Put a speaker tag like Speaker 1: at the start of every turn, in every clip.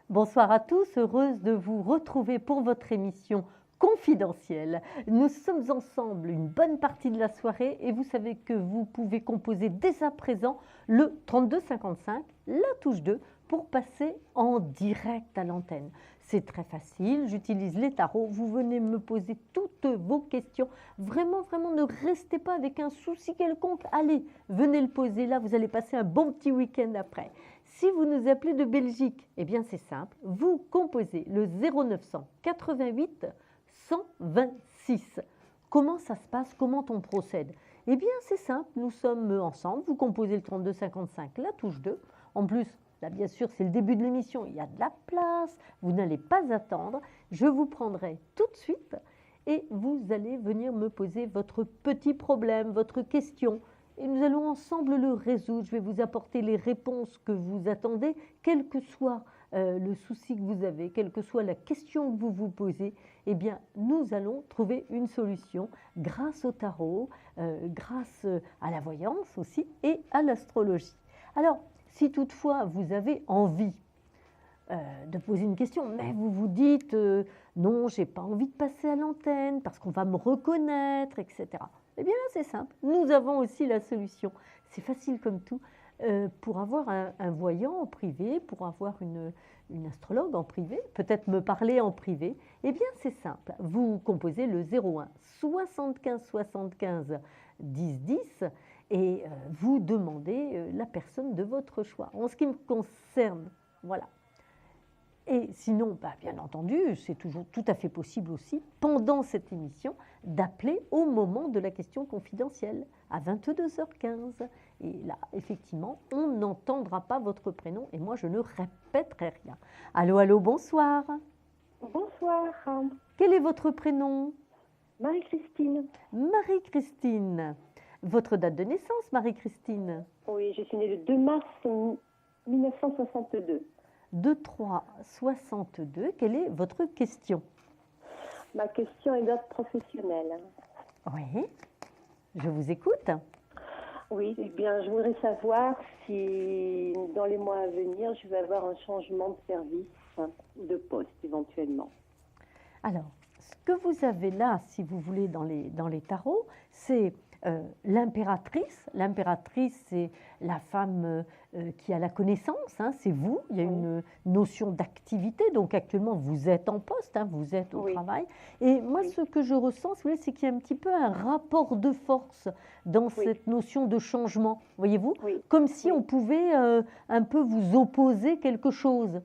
Speaker 1: Bonsoir à tous, heureuse de vous retrouver pour votre émission confidentielle. Nous sommes ensemble une bonne partie de la soirée et vous savez que vous pouvez composer dès à présent le 3255, la touche 2, pour passer en direct à l'antenne. C'est très facile, j'utilise les tarots, vous venez me poser toutes vos questions. Vraiment, vraiment, ne restez pas avec un souci quelconque. Allez, venez le poser là, vous allez passer un bon petit week-end après. Si vous nous appelez de Belgique, eh bien c'est simple, vous composez le 0900 88 126. Comment ça se passe? Comment on procède? Eh bien c'est simple, nous sommes ensemble, vous composez le 3255, la touche 2. En plus, là bien sûr c'est le début de l'émission, il y a de la place, vous n'allez pas attendre. Je vous prendrai tout de suite et vous allez venir me poser votre petit problème, votre question. Et nous allons ensemble le résoudre. Je vais vous apporter les réponses que vous attendez, quel que soit le souci que vous avez, quelle que soit la question que vous vous posez. Eh bien, nous allons trouver une solution grâce au tarot, grâce à la voyance aussi et à l'astrologie. Alors, si toutefois vous avez envie de poser une question, mais vous vous dites non, j'ai pas envie de passer à l'antenne parce qu'on va me reconnaître, etc. Eh bien là, c'est simple. Nous avons aussi la solution. C'est facile comme tout. Pour avoir un voyant en privé, pour avoir une astrologue en privé, peut-être me parler en privé, eh bien c'est simple. Vous composez le 01 75 75 10 10 et vous demandez la personne de votre choix. En ce qui me concerne, voilà. Et sinon, bien entendu, c'est toujours tout à fait possible aussi, pendant cette émission, d'appeler au moment de la question confidentielle, à 22h15. Et là, effectivement, on n'entendra pas votre prénom et moi, je ne répéterai rien. Allô, allô, bonsoir.
Speaker 2: Bonsoir.
Speaker 1: Quel est votre prénom?
Speaker 2: Marie-Christine.
Speaker 1: Marie-Christine. Votre date de naissance, Marie-Christine?
Speaker 2: Oui, je suis née le 2 mars 1962.
Speaker 1: 2362, quelle est votre question?
Speaker 2: Ma question est d'ordre professionnel.
Speaker 1: Oui, je vous écoute.
Speaker 2: Oui, eh bien, je voudrais savoir si dans les mois à venir, je vais avoir un changement de service ou de poste éventuellement.
Speaker 1: Alors, ce que vous avez là, si vous voulez, dans les tarots, c'est l'impératrice. L'impératrice, c'est la femme qui a la connaissance, hein, c'est vous. Il y a une notion d'activité, donc actuellement vous êtes en poste, hein, vous êtes au travail. Et moi, ce que je ressens, si vous voulez, c'est qu'il y a un petit peu un rapport de force dans cette notion de changement, voyez-vous, comme si on pouvait un peu vous opposer quelque chose.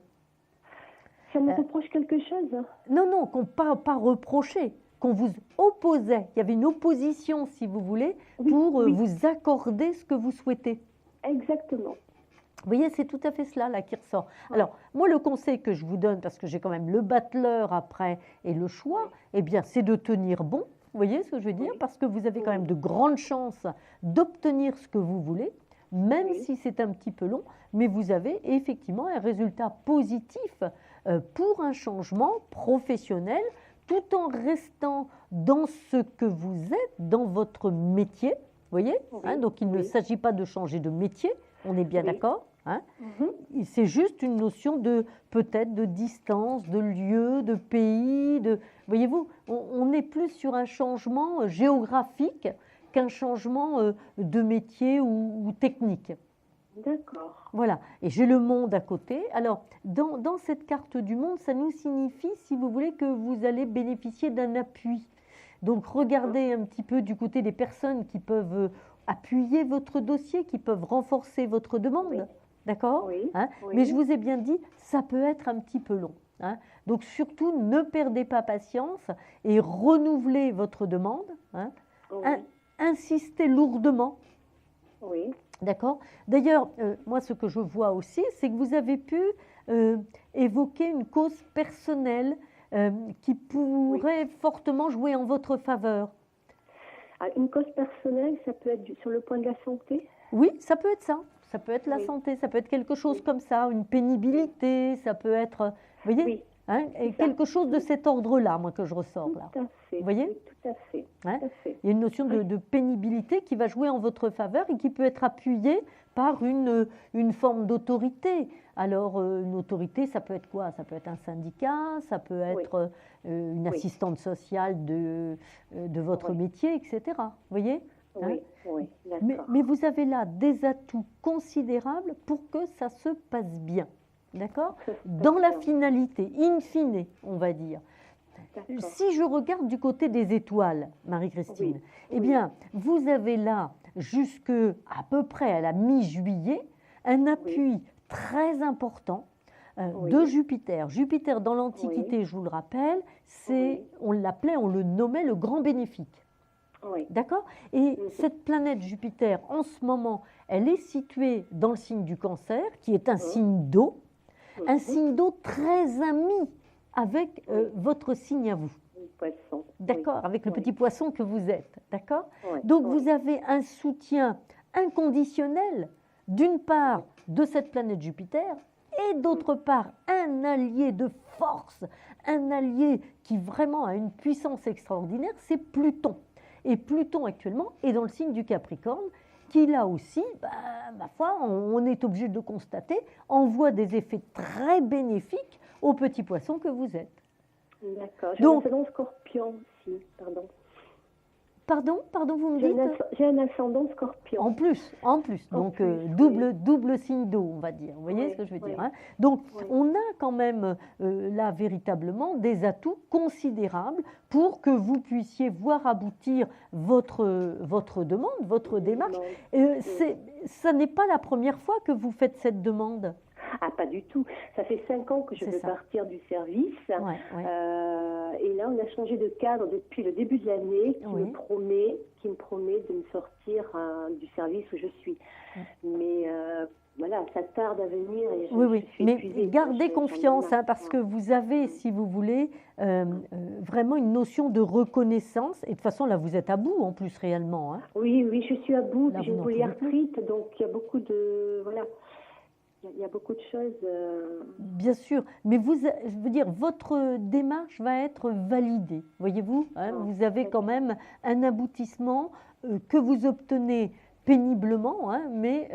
Speaker 2: Ça me reproche quelque chose?
Speaker 1: Non, non, pas reprocher, qu'on vous opposait. Il y avait une opposition, si vous voulez, pour vous accorder ce que vous souhaitez.
Speaker 2: Exactement.
Speaker 1: Vous voyez, c'est tout à fait cela là qui ressort. Alors, moi, le conseil que je vous donne, parce que j'ai quand même le battleur après et le choix, eh bien, c'est de tenir bon. Vous voyez ce que je veux dire? Parce que vous avez quand même de grandes chances d'obtenir ce que vous voulez, même si c'est un petit peu long, mais vous avez effectivement un résultat positif pour un changement professionnel, tout en restant dans ce que vous êtes, dans votre métier. Vous voyez, hein, donc il ne s'agit pas de changer de métier, on est bien d'accord, hein. C'est juste une notion de peut-être de distance, de lieu, de pays, voyez-vous, on est plus sur un changement géographique qu'un changement de métier ou technique.
Speaker 2: D'accord.
Speaker 1: Voilà, et j'ai le monde à côté. Alors, dans cette carte du monde, ça nous signifie, si vous voulez, que vous allez bénéficier d'un appui. Donc, regardez un petit peu du côté des personnes qui peuvent appuyer votre dossier, qui peuvent renforcer votre demande. D'accord, hein? Mais je vous ai bien dit, ça peut être un petit peu long. Hein? Donc, surtout, ne perdez pas patience et renouvelez votre demande. Hein? Insistez lourdement.
Speaker 2: Oui.
Speaker 1: D'accord. D'ailleurs, moi, ce que je vois aussi, c'est que vous avez pu évoquer une cause personnelle qui pourrait fortement jouer en votre faveur.
Speaker 2: Une cause personnelle, ça peut être sur le point de la santé?
Speaker 1: Oui, ça peut être ça. ça peut être la
Speaker 2: Oui.
Speaker 1: santé, ça peut être quelque chose comme ça, une pénibilité, ça peut être, vous voyez,
Speaker 2: Oui,
Speaker 1: hein, et
Speaker 2: c'est ça.
Speaker 1: quelque chose de cet ordre-là, moi, que je ressors là.
Speaker 2: tout à fait.
Speaker 1: Vous voyez?
Speaker 2: Oui, tout à fait.
Speaker 1: Hein?
Speaker 2: Tout à fait.
Speaker 1: Il y a une notion de pénibilité qui va jouer en votre faveur et qui peut être appuyée par une forme d'autorité. Alors, une autorité, ça peut être quoi? Ça peut être un syndicat, ça peut être une
Speaker 2: Oui.
Speaker 1: assistante sociale de votre
Speaker 2: Oui.
Speaker 1: métier, etc. Vous voyez? Hein?
Speaker 2: Oui, oui,
Speaker 1: Mais
Speaker 2: d'accord.
Speaker 1: vous avez là des atouts considérables pour que ça se passe bien. D'accord?
Speaker 2: Ça se passe
Speaker 1: Dans la
Speaker 2: bien.
Speaker 1: finalité, in fine, on va dire.
Speaker 2: D'accord.
Speaker 1: Si je regarde du côté des étoiles, Marie-Christine,
Speaker 2: Oui,
Speaker 1: eh
Speaker 2: oui.
Speaker 1: bien, vous avez là, jusque à peu près à la mi-juillet, un appui très important
Speaker 2: Oui.
Speaker 1: de Jupiter. Jupiter, dans l'Antiquité, je vous le rappelle,
Speaker 2: Oui.
Speaker 1: on l'appelait, on le nommait le grand bénéfique.
Speaker 2: Oui.
Speaker 1: D'accord? Et
Speaker 2: Mhm.
Speaker 1: cette planète Jupiter, en ce moment, elle est située dans le signe du Cancer, qui est un signe d'eau, un
Speaker 2: Mhm.
Speaker 1: signe d'eau très ami avec
Speaker 2: Oui.
Speaker 1: votre signe à vous.
Speaker 2: Le poisson.
Speaker 1: D'accord?
Speaker 2: Oui.
Speaker 1: Avec le
Speaker 2: Oui.
Speaker 1: petit poisson que vous êtes. D'accord?
Speaker 2: Oui.
Speaker 1: Donc,
Speaker 2: Oui.
Speaker 1: vous avez un soutien inconditionnel, d'une part, de cette planète Jupiter, et d'autre part, un allié de force, un allié qui vraiment a une puissance extraordinaire, c'est Pluton. Et Pluton, actuellement, est dans le signe du Capricorne, qui là aussi, ma foi, on est obligé de le constater, envoie des effets très bénéfiques aux petits poissons que vous êtes.
Speaker 2: D'accord. J'ai
Speaker 1: Donc-
Speaker 2: un ascendant scorpion aussi, pardon.
Speaker 1: Pardon, vous me
Speaker 2: J'ai
Speaker 1: dites?
Speaker 2: j'ai un ascendant scorpion.
Speaker 1: En plus.
Speaker 2: En
Speaker 1: Donc,
Speaker 2: plus,
Speaker 1: double signe d'eau, on va dire. Vous voyez
Speaker 2: Oui,
Speaker 1: ce que je veux
Speaker 2: oui.
Speaker 1: dire, hein? Donc,
Speaker 2: Oui.
Speaker 1: on a quand même là véritablement des atouts considérables pour que vous puissiez voir aboutir votre demande, votre démarche. Ça n'est pas la première fois que vous faites cette demande.
Speaker 2: Ah, pas du tout. Ça fait 5 ans que je
Speaker 1: C'est
Speaker 2: veux
Speaker 1: ça.
Speaker 2: partir du service.
Speaker 1: Ouais, ouais.
Speaker 2: Et là, on a changé de cadre depuis le début de l'année qui
Speaker 1: Oui.
Speaker 2: me promet de me sortir du service où je suis. Mais voilà, ça tarde à venir. Et
Speaker 1: Oui,
Speaker 2: je suis
Speaker 1: mais
Speaker 2: épuisée.
Speaker 1: gardez
Speaker 2: J'en ai
Speaker 1: confiance,
Speaker 2: marre.
Speaker 1: parce que vous avez, si vous voulez, vraiment une notion de reconnaissance. Et de toute façon, là, vous êtes à bout, en plus, réellement, hein.
Speaker 2: Oui, je suis à bout.
Speaker 1: Là,
Speaker 2: Puis j'ai
Speaker 1: vous
Speaker 2: une
Speaker 1: n'en pouvez
Speaker 2: polyarthrite, donc il y a beaucoup de... Voilà. Il y a beaucoup de choses.
Speaker 1: Bien sûr, mais je veux dire, votre démarche va être validée, voyez-vous, hein,
Speaker 2: Ah,
Speaker 1: vous avez
Speaker 2: très
Speaker 1: quand
Speaker 2: bien.
Speaker 1: même un aboutissement que vous obtenez péniblement, hein, mais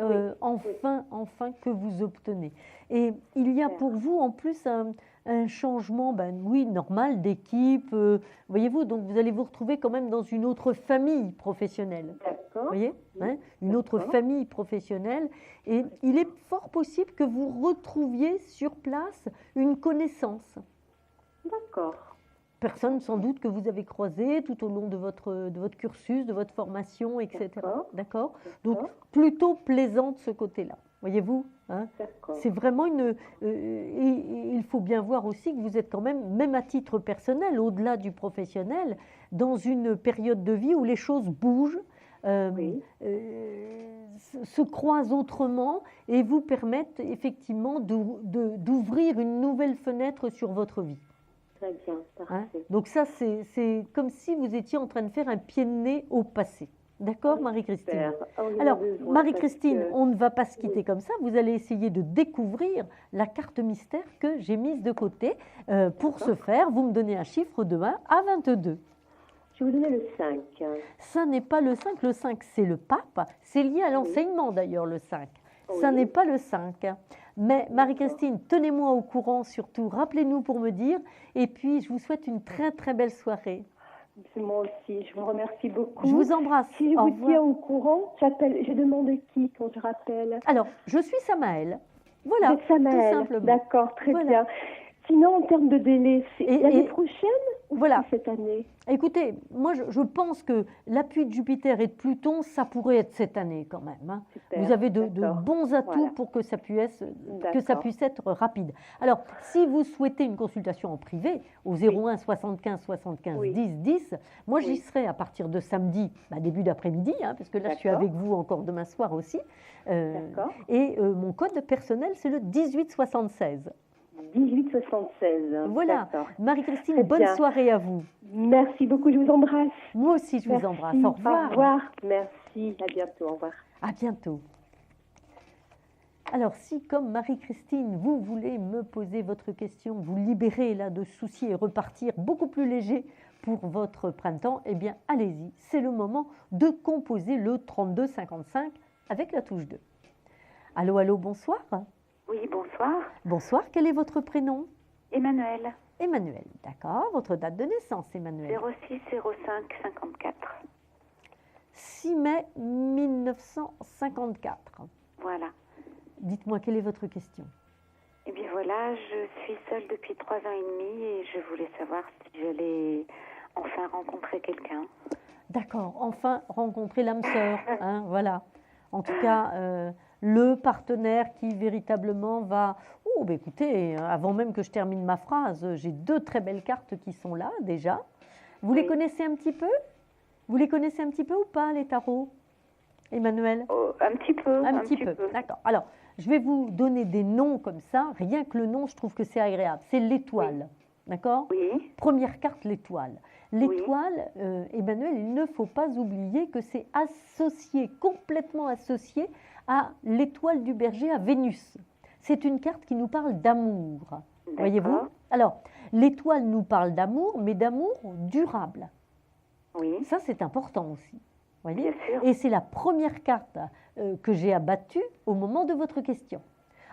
Speaker 1: enfin que vous obtenez. Et il y a
Speaker 2: Super.
Speaker 1: pour vous en plus un changement, oui, normal d'équipe, voyez-vous, donc vous allez vous retrouver quand même dans une autre famille professionnelle.
Speaker 2: D'accord.
Speaker 1: Vous voyez, hein, une autre
Speaker 2: D'accord.
Speaker 1: famille professionnelle. Et il est fort possible que vous retrouviez sur place une connaissance.
Speaker 2: D'accord.
Speaker 1: Personne sans doute que vous avez croisé tout au long de votre cursus, de votre formation, etc. D'accord? Donc,
Speaker 2: D'accord.
Speaker 1: plutôt plaisant de ce côté-là. Voyez-vous, hein?
Speaker 2: D'accord.
Speaker 1: C'est vraiment et il faut bien voir aussi que vous êtes quand même à titre personnel, au-delà du professionnel, dans une période de vie où les choses bougent,
Speaker 2: Oui.
Speaker 1: se croisent autrement et vous permettent effectivement d'ouvrir une nouvelle fenêtre sur votre vie.
Speaker 2: Très bien,
Speaker 1: Hein?
Speaker 2: parfait.
Speaker 1: Donc ça, c'est comme si vous étiez en train de faire un pied de nez au passé. D'accord, Marie-Christine?
Speaker 2: Super. Oh, il y en a
Speaker 1: Alors,
Speaker 2: besoin,
Speaker 1: Marie-Christine,
Speaker 2: parce que-
Speaker 1: on ne va pas se quitter comme ça. Vous allez essayer de découvrir la carte mystère que j'ai mise de côté. Pour ce faire, vous me donnez un chiffre de 1 à 22.
Speaker 2: Je vais vous donner le 5.
Speaker 1: Ça n'est pas le 5. Le 5, c'est le pape. C'est lié à l'enseignement, d'ailleurs, le 5. Ça
Speaker 2: Oui.
Speaker 1: n'est pas le 5. Mais Marie-Christine, tenez-moi au courant surtout. Rappelez-nous pour me dire. Et puis, je vous souhaite une très, très belle soirée.
Speaker 2: Moi aussi, je vous remercie beaucoup.
Speaker 1: Je vous embrasse.
Speaker 2: Si je
Speaker 1: Au
Speaker 2: vous
Speaker 1: revoir.
Speaker 2: tiens au courant, je demande qui quand je rappelle.
Speaker 1: Alors, je suis Samaël. Voilà,
Speaker 2: Vous êtes Samaël.
Speaker 1: tout simplement.
Speaker 2: D'accord, très
Speaker 1: Voilà.
Speaker 2: bien. Sinon, en termes de délai, c'est
Speaker 1: Et-
Speaker 2: l'année
Speaker 1: et-
Speaker 2: prochaine ou
Speaker 1: Voilà.
Speaker 2: c'est cette année?
Speaker 1: Écoutez, moi je pense que l'appui de Jupiter et de Pluton, ça pourrait être cette année quand même, hein.
Speaker 2: Super,
Speaker 1: Vous avez de
Speaker 2: d'accord.
Speaker 1: bons atouts
Speaker 2: Voilà.
Speaker 1: pour que ça puisse
Speaker 2: D'accord.
Speaker 1: être rapide. Alors, si vous souhaitez une consultation en privé, au 01 75 75
Speaker 2: Oui.
Speaker 1: 10 10, moi j'y
Speaker 2: Oui.
Speaker 1: serai à partir de samedi, début d'après-midi, hein, parce que là je suis
Speaker 2: D'accord.
Speaker 1: avec vous encore demain soir aussi.
Speaker 2: D'accord.
Speaker 1: Et mon code personnel, c'est le 1876.
Speaker 2: 1876.
Speaker 1: Voilà.
Speaker 2: D'accord.
Speaker 1: Marie-Christine,
Speaker 2: Très
Speaker 1: bonne
Speaker 2: bien.
Speaker 1: soirée à vous.
Speaker 2: Merci beaucoup, je vous embrasse.
Speaker 1: Moi aussi, je vous
Speaker 2: Merci.
Speaker 1: embrasse. Au revoir.
Speaker 2: Au revoir. Merci, à bientôt. Au revoir.
Speaker 1: À bientôt. Alors, si comme Marie-Christine, vous voulez me poser votre question, vous libérer là de soucis et repartir beaucoup plus léger pour votre printemps, eh bien, allez-y. C'est le moment de composer le 3255 avec la touche 2. Allô, allô, bonsoir.
Speaker 3: Oui, bonsoir.
Speaker 1: Bonsoir, quel est votre prénom?
Speaker 3: Emmanuel.
Speaker 1: Emmanuel, d'accord. Votre date de naissance, Emmanuel?
Speaker 3: 06 05 54.
Speaker 1: 6 mai 1954.
Speaker 3: Voilà.
Speaker 1: Dites-moi, quelle est votre question?
Speaker 3: Eh bien voilà, je suis seule depuis 3 ans et demi et je voulais savoir si j'allais enfin rencontrer quelqu'un.
Speaker 1: D'accord, enfin rencontrer l'âme sœur, hein, voilà. En tout cas, le partenaire qui véritablement va... Oh, bah écoutez, avant même que je termine ma phrase, j'ai 2 très belles cartes qui sont là déjà. Vous les connaissez un petit peu? Vous les connaissez un petit peu ou pas, les tarots, Emmanuel?
Speaker 3: Oh, un petit peu.
Speaker 1: Un petit peu, d'accord. Alors, je vais vous donner des noms comme ça. Rien que le nom, je trouve que c'est agréable. C'est l'étoile, d'accord?
Speaker 3: Oui.
Speaker 1: Première carte, l'étoile. L'étoile, Emmanuel, il ne faut pas oublier que c'est associé, complètement associé à l'étoile du berger, à Vénus. C'est une carte qui nous parle d'amour, voyez-vous? Alors, l'étoile nous parle d'amour, mais d'amour durable.
Speaker 3: Oui.
Speaker 1: Ça, c'est important aussi. Voyez?
Speaker 3: Bien sûr.
Speaker 1: Et c'est la première carte que j'ai abattue au moment de votre question.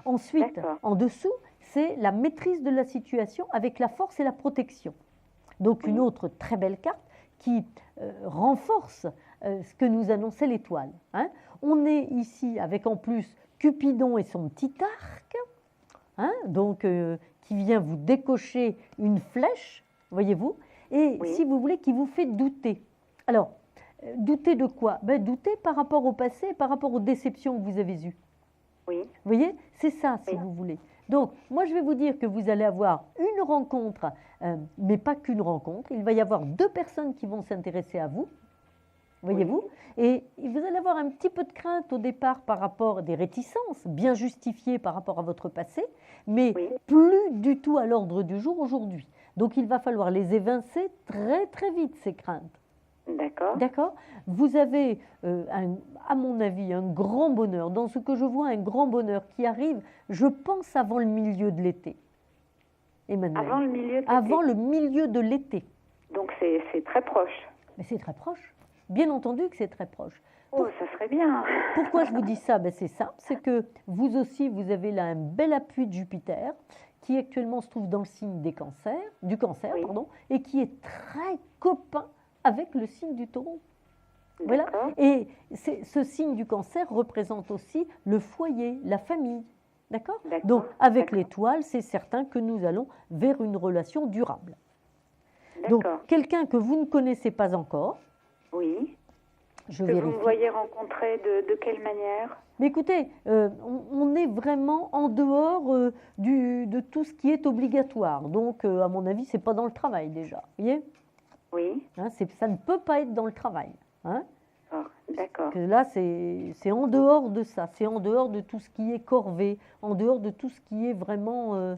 Speaker 1: Ensuite, en dessous, c'est la maîtrise de la situation avec la force et la protection. Donc une autre très belle carte qui renforce ce que nous annonçait l'étoile. Hein. On est ici avec en plus Cupidon et son petit arc, hein, donc qui vient vous décocher une flèche, voyez-vous, et si vous voulez, qui vous fait douter. Alors, douter de quoi? Ben, douter par rapport au passé, par rapport aux déceptions que vous avez eues.
Speaker 3: Oui.
Speaker 1: Vous voyez? C'est ça, si vous voulez. Donc, moi, je vais vous dire que vous allez avoir une rencontre, mais pas qu'une rencontre. Il va y avoir 2 personnes qui vont s'intéresser à vous, voyez-vous, et vous allez avoir un petit peu de crainte au départ par rapport à des réticences, bien justifiées par rapport à votre passé, mais plus du tout à l'ordre du jour aujourd'hui. Donc, il va falloir les évincer très, très vite, ces craintes.
Speaker 3: D'accord.
Speaker 1: D'accord. Vous avez, à mon avis, un grand bonheur. Dans ce que je vois, un grand bonheur qui arrive, je pense, avant le milieu de l'été. Emmanuel.
Speaker 3: Avant le milieu de l'été.
Speaker 1: Avant le milieu de l'été.
Speaker 3: Donc c'est très proche.
Speaker 1: Mais c'est très proche. Bien entendu que c'est très proche.
Speaker 3: Oh, ça serait bien.
Speaker 1: Pourquoi je vous dis ça? Ben, c'est simple, c'est que vous aussi, vous avez là un bel appui de Jupiter qui actuellement se trouve dans le signe du cancer, pardon, et qui est très copain avec le signe du taureau. Voilà. Et ce signe du cancer représente aussi le foyer, la famille. D'accord? Donc, avec l'étoile, c'est certain que nous allons vers une relation durable. Donc, quelqu'un que vous ne connaissez pas encore.
Speaker 3: Oui.
Speaker 1: Je
Speaker 3: que
Speaker 1: vérifie.
Speaker 3: Vous me voyez rencontrer de quelle manière?
Speaker 1: Mais écoutez, on est vraiment en dehors de tout ce qui est obligatoire. Donc, à mon avis, ce n'est pas dans le travail déjà. Vous voyez?
Speaker 3: Oui.
Speaker 1: Hein, ça ne peut pas être dans le travail. Hein?
Speaker 3: D'accord.
Speaker 1: Là, c'est en dehors de ça. C'est en dehors de tout ce qui est corvée, en dehors de tout ce qui est vraiment...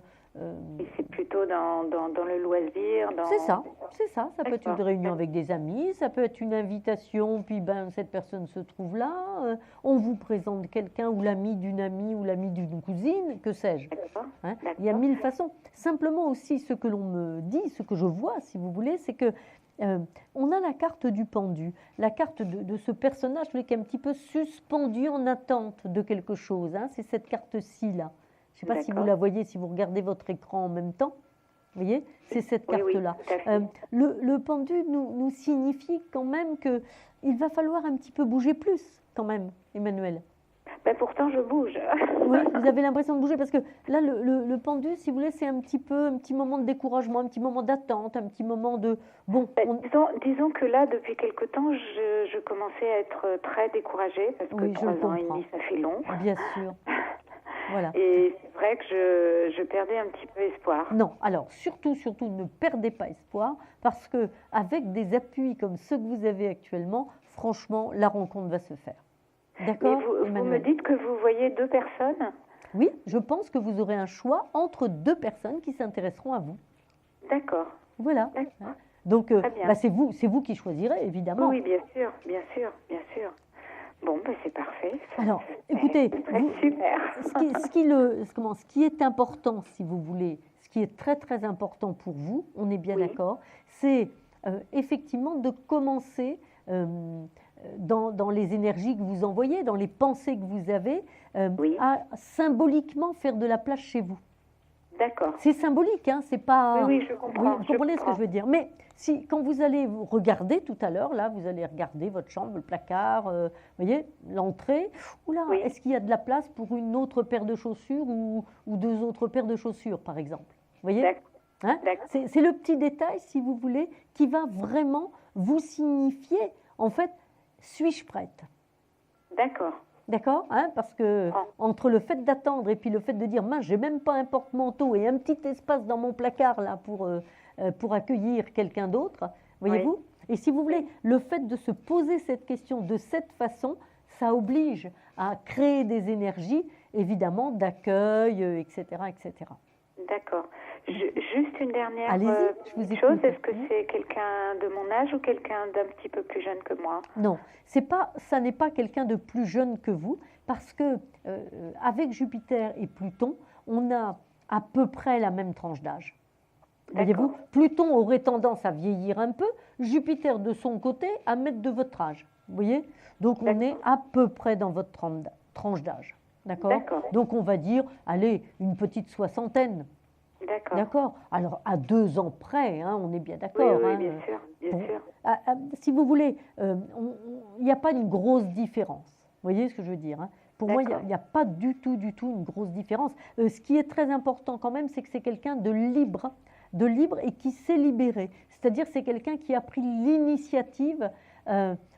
Speaker 3: Et c'est plutôt dans le loisir.
Speaker 1: C'est ça, c'est ça. Ça peut être une réunion avec des amis, ça peut être une invitation, puis ben, cette personne se trouve là, on vous présente quelqu'un, ou l'ami d'une amie, ou l'ami d'une cousine, que sais-je. Hein? Il y a 1000 façons. Simplement aussi, ce que l'on me dit, ce que je vois, si vous voulez, c'est que on a la carte du pendu, la carte de ce personnage qui est un petit peu suspendu en attente de quelque chose. Hein? C'est cette carte-ci, là. Je ne sais pas si vous la voyez, si vous regardez votre écran en même temps. Vous voyez? C'est cette carte-là. Le pendu nous signifie quand même qu'il va falloir un petit peu bouger plus, quand même, Emmanuel.
Speaker 3: Ben pourtant, je bouge.
Speaker 1: Oui, vous avez l'impression de bouger, parce que là, le pendu, si vous voulez, c'est un petit moment de découragement, un petit moment d'attente, un petit moment de... Bon,
Speaker 3: disons que là, depuis quelque temps, je commençais à être très découragée, parce que 3 ans et demi, ça fait long.
Speaker 1: Bien sûr. Voilà.
Speaker 3: Et c'est vrai que je perdais un petit peu espoir.
Speaker 1: Non, alors surtout, ne perdez pas espoir, parce que avec des appuis comme ceux que vous avez actuellement, franchement, la rencontre va se faire. D'accord?
Speaker 3: Vous me dites que vous voyez 2 personnes?
Speaker 1: Oui, je pense que vous aurez un choix entre 2 personnes qui s'intéresseront à vous.
Speaker 3: D'accord.
Speaker 1: Voilà. Donc, c'est vous qui choisirez, évidemment.
Speaker 3: Oui, bien sûr, bien sûr, bien sûr. Bon, ben c'est parfait. Ça,
Speaker 1: Alors,
Speaker 3: c'est
Speaker 1: écoutez,
Speaker 3: super.
Speaker 1: ce qui est important, si vous voulez, ce qui est très très important pour vous, on est bien
Speaker 3: Oui.
Speaker 1: d'accord, c'est effectivement de commencer dans les énergies que vous envoyez, dans les pensées que vous avez,
Speaker 3: Oui.
Speaker 1: à symboliquement faire de la place chez vous.
Speaker 3: D'accord.
Speaker 1: C'est symbolique, hein, c'est pas.
Speaker 3: Oui, je comprends.
Speaker 1: Oui, vous comprenez ce que je veux dire. Mais si, quand vous allez vous regarder tout à l'heure, là, vous allez regarder votre chambre, le placard, vous voyez, l'entrée. Oula,
Speaker 3: Oui.
Speaker 1: est-ce qu'il y a de la place pour une autre paire de chaussures ou deux autres paires de chaussures, par exemple? Vous voyez?
Speaker 3: D'accord.
Speaker 1: Hein?
Speaker 3: D'accord.
Speaker 1: C'est le petit détail, si vous voulez, qui va vraiment vous signifier, en fait, suis-je prête?
Speaker 3: D'accord.
Speaker 1: D'accord, hein, parce que entre le fait d'attendre et puis le fait de dire, mince, j'ai même pas un porte-manteau et un petit espace dans mon placard là pour accueillir quelqu'un d'autre, voyez-vous? Et si vous voulez, le fait de se poser cette question de cette façon, ça oblige à créer des énergies, évidemment, d'accueil, etc., etc.
Speaker 3: D'accord. Juste une dernière
Speaker 1: Allez-y, je vous écoute.
Speaker 3: chose. Est-ce que c'est quelqu'un de mon âge ou quelqu'un d'un petit peu plus jeune que moi?
Speaker 1: Non, ça n'est pas quelqu'un de plus jeune que vous, parce que avec Jupiter et Pluton, on a à peu près la même tranche d'âge. Voyez-vous, Pluton aurait tendance à vieillir un peu, Jupiter de son côté à mettre de votre âge. Vous voyez? Donc on est à peu près dans votre tranche d'âge. D'accord? Donc on va dire, allez, une petite soixantaine.
Speaker 3: D'accord.
Speaker 1: D'accord. Alors, à 2 ans près, hein, on est bien d'accord.
Speaker 3: Oui,
Speaker 1: hein,
Speaker 3: bien sûr, bien sûr.
Speaker 1: Si vous voulez, il n'y a pas une grosse différence. Vous voyez ce que je veux dire, hein? Pour moi, il n'y a pas du tout une grosse différence. Ce qui est très important quand même, c'est que c'est quelqu'un de libre et qui s'est libéré. C'est-à-dire, c'est quelqu'un qui a pris l'initiative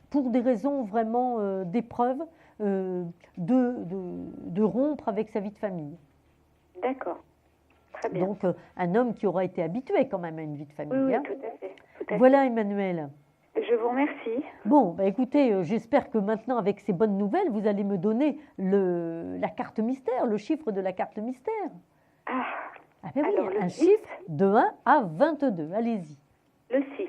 Speaker 1: pour des raisons vraiment d'épreuve, de rompre avec sa vie de famille.
Speaker 3: D'accord. Très bien.
Speaker 1: Donc, un homme qui aura été habitué quand même à une vie de famille.
Speaker 3: Oui,
Speaker 1: hein.
Speaker 3: tout à fait. Tout à
Speaker 1: Voilà, Emmanuel.
Speaker 3: Je vous remercie.
Speaker 1: Bon, bah écoutez, j'espère que maintenant, avec ces bonnes nouvelles, vous allez me donner la carte mystère, le chiffre de la carte mystère.
Speaker 3: Ah,
Speaker 1: ben oui,
Speaker 3: alors,
Speaker 1: un chiffre de 1 à 22. Allez-y.
Speaker 3: Le 6.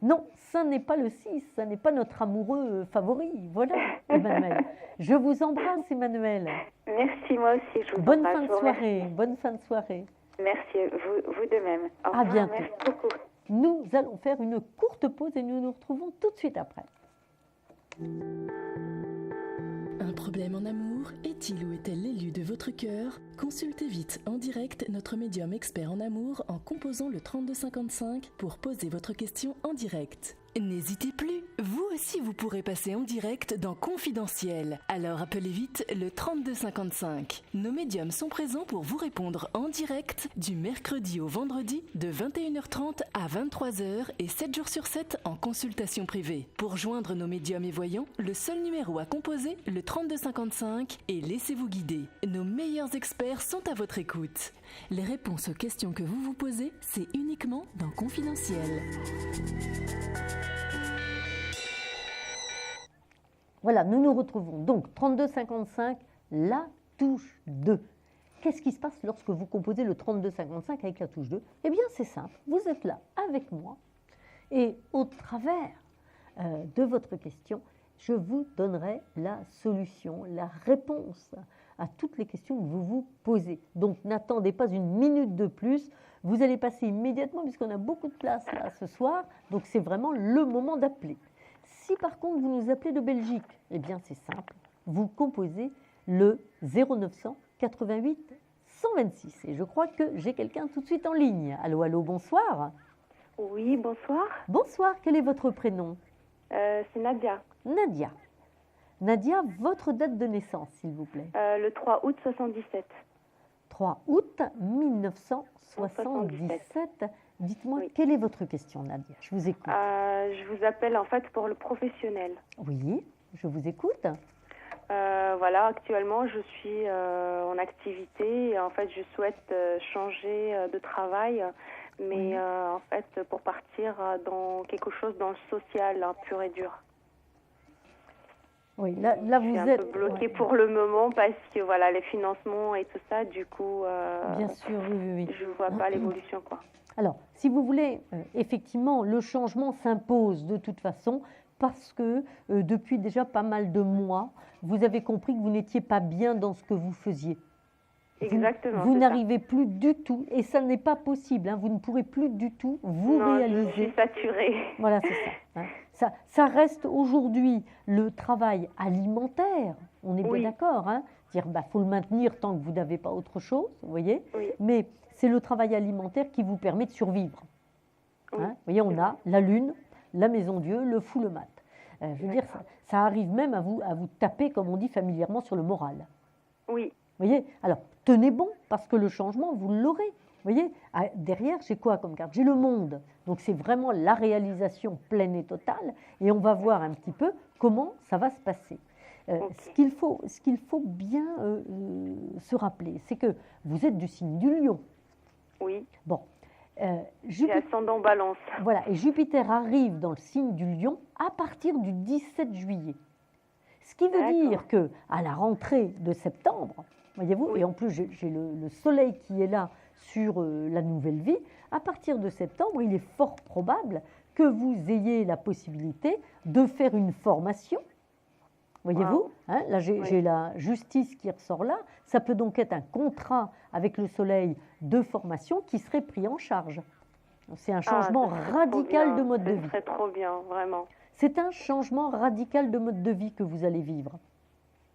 Speaker 1: Non, ça n'est pas le 6, ça n'est pas notre amoureux favori. Voilà, Emmanuel. Je vous embrasse, Emmanuel.
Speaker 3: Merci, moi aussi. Je vous
Speaker 1: Bonne
Speaker 3: embrasse.
Speaker 1: fin de soirée. Bonne fin de soirée.
Speaker 3: Merci, vous de même. Au revoir,
Speaker 1: À bientôt.
Speaker 3: merci beaucoup.
Speaker 1: Nous allons faire une courte pause et nous nous retrouvons tout de suite après.
Speaker 4: Un problème en amour? Est-il ou est-elle l'élu de votre cœur? Consultez vite en direct notre médium expert en amour en composant le 3255 pour poser votre question en direct. N'hésitez plus, vous aussi vous pourrez passer en direct dans Confidentiel. Alors appelez vite le 3255. Nos médiums sont présents pour vous répondre en direct du mercredi au vendredi de 21h30 à 23h et 7 jours sur 7 en consultation privée. Pour joindre nos médiums et voyants, le seul numéro à composer, le 3255, et laissez-vous guider. Nos meilleurs experts sont à votre écoute. Les réponses aux questions que vous vous posez, c'est uniquement dans Confidentiel.
Speaker 1: Voilà, nous nous retrouvons donc 3255, la touche 2. Qu'est-ce qui se passe lorsque vous composez le 3255 avec la touche 2? Eh bien, c'est simple, vous êtes là avec moi et au travers de votre question, je vous donnerai la solution, la réponse à toutes les questions que vous vous posez. Donc, n'attendez pas une minute de plus, vous allez passer immédiatement puisqu'on a beaucoup de place là ce soir, donc c'est vraiment le moment d'appeler. Si par contre vous nous appelez de Belgique, eh bien c'est simple, vous composez le 0900 88 126. Et je crois que j'ai quelqu'un tout de suite en ligne. Allô, allô, bonsoir.
Speaker 2: Oui, bonsoir.
Speaker 1: Bonsoir, quel est votre prénom?
Speaker 2: C'est Nadia.
Speaker 1: Nadia. Nadia, votre date de naissance, s'il vous plaît.
Speaker 2: Le 3 août 77.
Speaker 1: 3 août 1977. Dites-moi, quelle est votre question, Nadia? Je vous écoute.
Speaker 2: Je vous appelle en fait pour le professionnel.
Speaker 1: Oui, je vous écoute.
Speaker 2: Voilà, actuellement je suis en activité et en fait je souhaite changer de travail, mais en fait pour partir dans quelque chose dans le social, hein, pur et dur.
Speaker 1: Oui, là vous
Speaker 2: je suis un peu bloquée pour le moment parce que voilà les financements et tout ça, du coup.
Speaker 1: Bien sûr, oui.
Speaker 2: Je vois pas l'évolution, quoi.
Speaker 1: Alors, si vous voulez, effectivement, le changement s'impose de toute façon parce que depuis déjà pas mal de mois, vous avez compris que vous n'étiez pas bien dans ce que vous faisiez.
Speaker 2: Exactement.
Speaker 1: Vous
Speaker 2: c'est ça.
Speaker 1: n'arrivez plus du tout, et ça n'est pas possible, hein, vous ne pourrez plus du tout vous
Speaker 2: Non, je
Speaker 1: réaliser.
Speaker 2: suis saturée.
Speaker 1: Voilà, c'est ça, hein. Ça reste aujourd'hui le travail alimentaire, on est bien
Speaker 2: Oui.
Speaker 1: d'accord, hein. C'est-à-dire, faut le maintenir tant que vous n'avez pas autre chose, vous voyez.
Speaker 2: Oui.
Speaker 1: Mais c'est le travail alimentaire qui vous permet de survivre.
Speaker 2: Oui.
Speaker 1: Hein. Vous voyez, on a la lune, la maison Dieu, le fou, le mat. Je veux dire, ça arrive même à vous taper, comme on dit familièrement, sur le moral.
Speaker 2: Oui.
Speaker 1: Vous voyez, alors tenez bon, parce que le changement, vous l'aurez. Vous voyez, derrière, j'ai quoi comme carte? J'ai le monde. Donc c'est vraiment la réalisation pleine et totale. Et on va voir un petit peu comment ça va se passer. Ce qu'il faut bien se rappeler, c'est que vous êtes du signe du lion.
Speaker 2: Oui.
Speaker 1: Bon,
Speaker 2: J'ai ascendant balance.
Speaker 1: voilà, et Jupiter arrive dans le signe du lion à partir du 17 juillet. Ce qui veut dire que à la rentrée de septembre, voyez-vous,
Speaker 2: Oui.
Speaker 1: et en plus j'ai le soleil qui est là sur la nouvelle vie, à partir de septembre, il est fort probable que vous ayez la possibilité de faire une formation. Voyez-vous,
Speaker 2: Wow.
Speaker 1: hein, là j'ai la justice qui ressort là, ça peut donc être un contrat avec le soleil de formation qui serait pris en charge. C'est un changement
Speaker 2: ça serait trop
Speaker 1: radical
Speaker 2: bien.
Speaker 1: de mode de
Speaker 2: Ce
Speaker 1: vie.
Speaker 2: serait trop bien, vraiment.
Speaker 1: C'est un changement radical de mode de vie que vous allez vivre.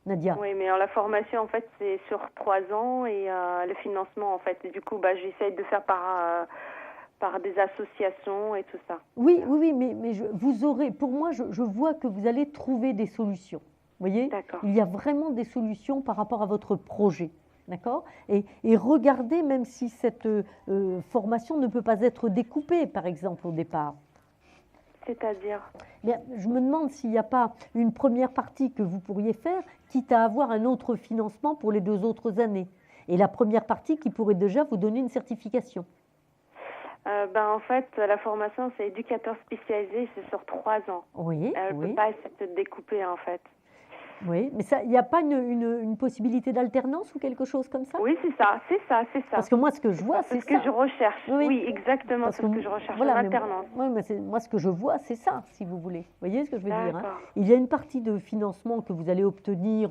Speaker 1: Nadia.
Speaker 2: Oui, mais la formation, en fait, c'est sur 3 ans et le financement, en fait. Et du coup, j'essaye de faire par des associations et tout ça.
Speaker 1: Oui, mais vous aurez, pour moi, je vois que vous allez trouver des solutions. Vous voyez,
Speaker 2: D'accord.
Speaker 1: il y a vraiment des solutions par rapport à votre projet. D'accord, et regardez, même si cette formation ne peut pas être découpée, par exemple, au départ.
Speaker 2: C'est-à-dire?
Speaker 1: Bien, je me demande s'il n'y a pas une première partie que vous pourriez faire, quitte à avoir un autre financement pour les 2 autres années. Et la première partie qui pourrait déjà vous donner une certification.
Speaker 2: En fait, la formation, c'est éducateur spécialisé, c'est sur 3 ans.
Speaker 1: Oui,
Speaker 2: Elle ne
Speaker 1: oui.
Speaker 2: peut pas être découpée, en fait.
Speaker 1: Oui, mais il n'y a pas une possibilité d'alternance ou quelque chose comme ça?
Speaker 2: Oui, c'est ça.
Speaker 1: Parce que moi, ce que je vois, c'est
Speaker 2: ce que
Speaker 1: ça.
Speaker 2: je recherche.
Speaker 1: Oui.
Speaker 2: Oui, exactement,
Speaker 1: Parce
Speaker 2: c'est ce que je recherche,
Speaker 1: voilà,
Speaker 2: en
Speaker 1: mais
Speaker 2: alternance.
Speaker 1: moi, ce que je vois, c'est ça, si vous voulez. Vous voyez ce que je veux dire, hein?
Speaker 2: D'accord.
Speaker 1: Il y a une partie de financement que vous allez obtenir.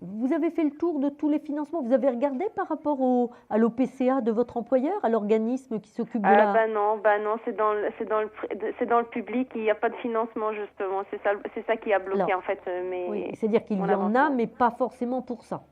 Speaker 1: Vous avez fait le tour de tous les financements. Vous avez regardé par rapport à l'OPCA de votre employeur, à l'organisme qui s'occupe de la...
Speaker 2: Non, c'est dans le public, il n'y a pas de financement, justement. C'est ça qui a bloqué,
Speaker 1: Alors,
Speaker 2: en fait.
Speaker 1: Oui, c'est-à-dire qu'il y en a, mais pas forcément pour ça.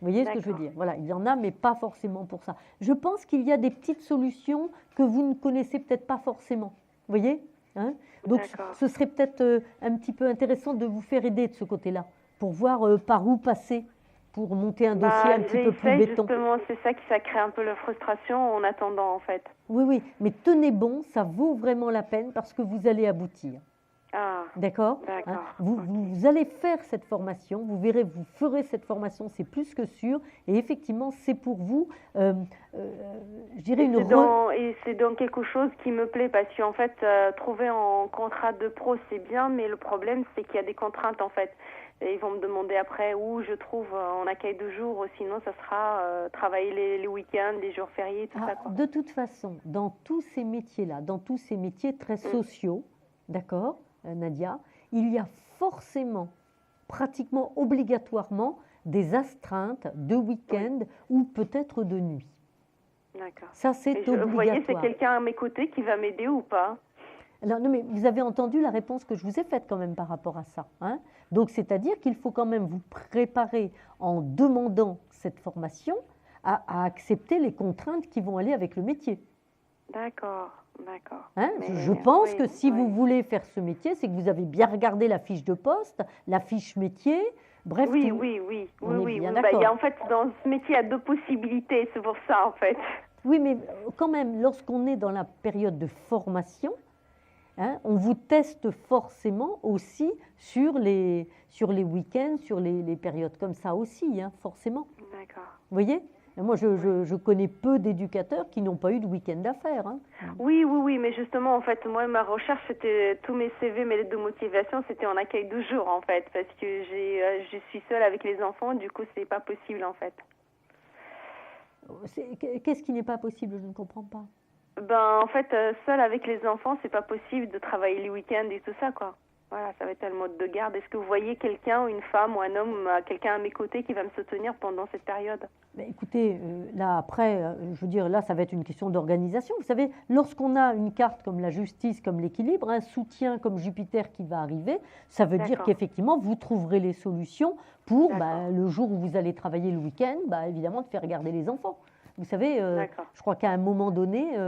Speaker 1: Vous voyez ce que je veux dire? Voilà, il y en a, mais pas forcément pour ça. Je pense qu'il y a des petites solutions que vous ne connaissez peut-être pas forcément. Vous voyez, hein? Donc, ce serait peut-être un petit peu intéressant de vous faire aider de ce côté-là, pour voir par où passer, pour monter un dossier un petit peu plus béton.
Speaker 2: Justement, c'est ça qui crée un peu la frustration en attendant, en fait.
Speaker 1: Oui, mais tenez bon, ça vaut vraiment la peine parce que vous allez aboutir.
Speaker 2: Ah,
Speaker 1: d'accord. Hein, vous allez faire cette formation, vous verrez, vous ferez cette formation, c'est plus que sûr. Et effectivement, c'est pour vous, je dirais
Speaker 2: Et c'est donc quelque chose qui me plaît parce qu'en fait, trouver en contrat de pro, c'est bien, mais le problème, c'est qu'il y a des contraintes, en fait. Et ils vont me demander après où je trouve en accueil de jour, sinon ça sera travailler les week-ends, les jours fériés, tout ça. Quoi.
Speaker 1: De toute façon, dans tous ces métiers-là, dans tous ces métiers très sociaux, d'accord, Nadia, il y a forcément, pratiquement obligatoirement, des astreintes de week-end ou peut-être de nuit.
Speaker 2: D'accord.
Speaker 1: Ça, c'est obligatoire.
Speaker 2: Vous voyez, c'est quelqu'un à mes côtés qui va m'aider ou pas?
Speaker 1: Alors, non, mais vous avez entendu la réponse que je vous ai faite quand même par rapport à ça. Hein. Donc, c'est-à-dire qu'il faut quand même vous préparer en demandant cette formation à accepter les contraintes qui vont aller avec le métier.
Speaker 2: D'accord.
Speaker 1: Hein, je pense que si vous voulez faire ce métier, c'est que vous avez bien regardé la fiche de poste, la fiche métier, bref.
Speaker 2: Oui. En fait, dans ce métier, il y a 2 possibilités, c'est pour ça, en fait.
Speaker 1: Oui, mais quand même, lorsqu'on est dans la période de formation, hein, on vous teste forcément aussi sur les week-ends, sur les périodes comme ça aussi, hein, forcément.
Speaker 2: D'accord.
Speaker 1: Vous voyez? Moi, je connais peu d'éducateurs qui n'ont pas eu de week-end à faire. Hein.
Speaker 2: Oui, mais justement, en fait, moi, ma recherche, c'était tous mes CV, mes lettres de motivation, c'était en accueil de jour, en fait, parce que je suis seule avec les enfants, du coup, c'est pas possible, en fait.
Speaker 1: Qu'est-ce qui n'est pas possible? Je ne comprends pas.
Speaker 2: Ben, en fait, seule avec les enfants, c'est pas possible de travailler les week-ends et tout ça, quoi. Voilà, ça va être le mode de garde. Est-ce que vous voyez quelqu'un, une femme ou un homme, quelqu'un à mes côtés qui va me soutenir pendant cette période?
Speaker 1: Ben, écoutez, là après, je veux dire, là, ça va être une question d'organisation. Vous savez, lorsqu'on a une carte comme la justice, comme l'équilibre, un soutien comme Jupiter qui va arriver, ça veut dire
Speaker 2: D'accord.
Speaker 1: qu'effectivement, vous trouverez les solutions pour
Speaker 2: D'accord.
Speaker 1: le jour où vous allez travailler le week-end, évidemment, de faire garder les enfants. Vous savez,
Speaker 2: D'accord.
Speaker 1: je crois qu'à un moment donné,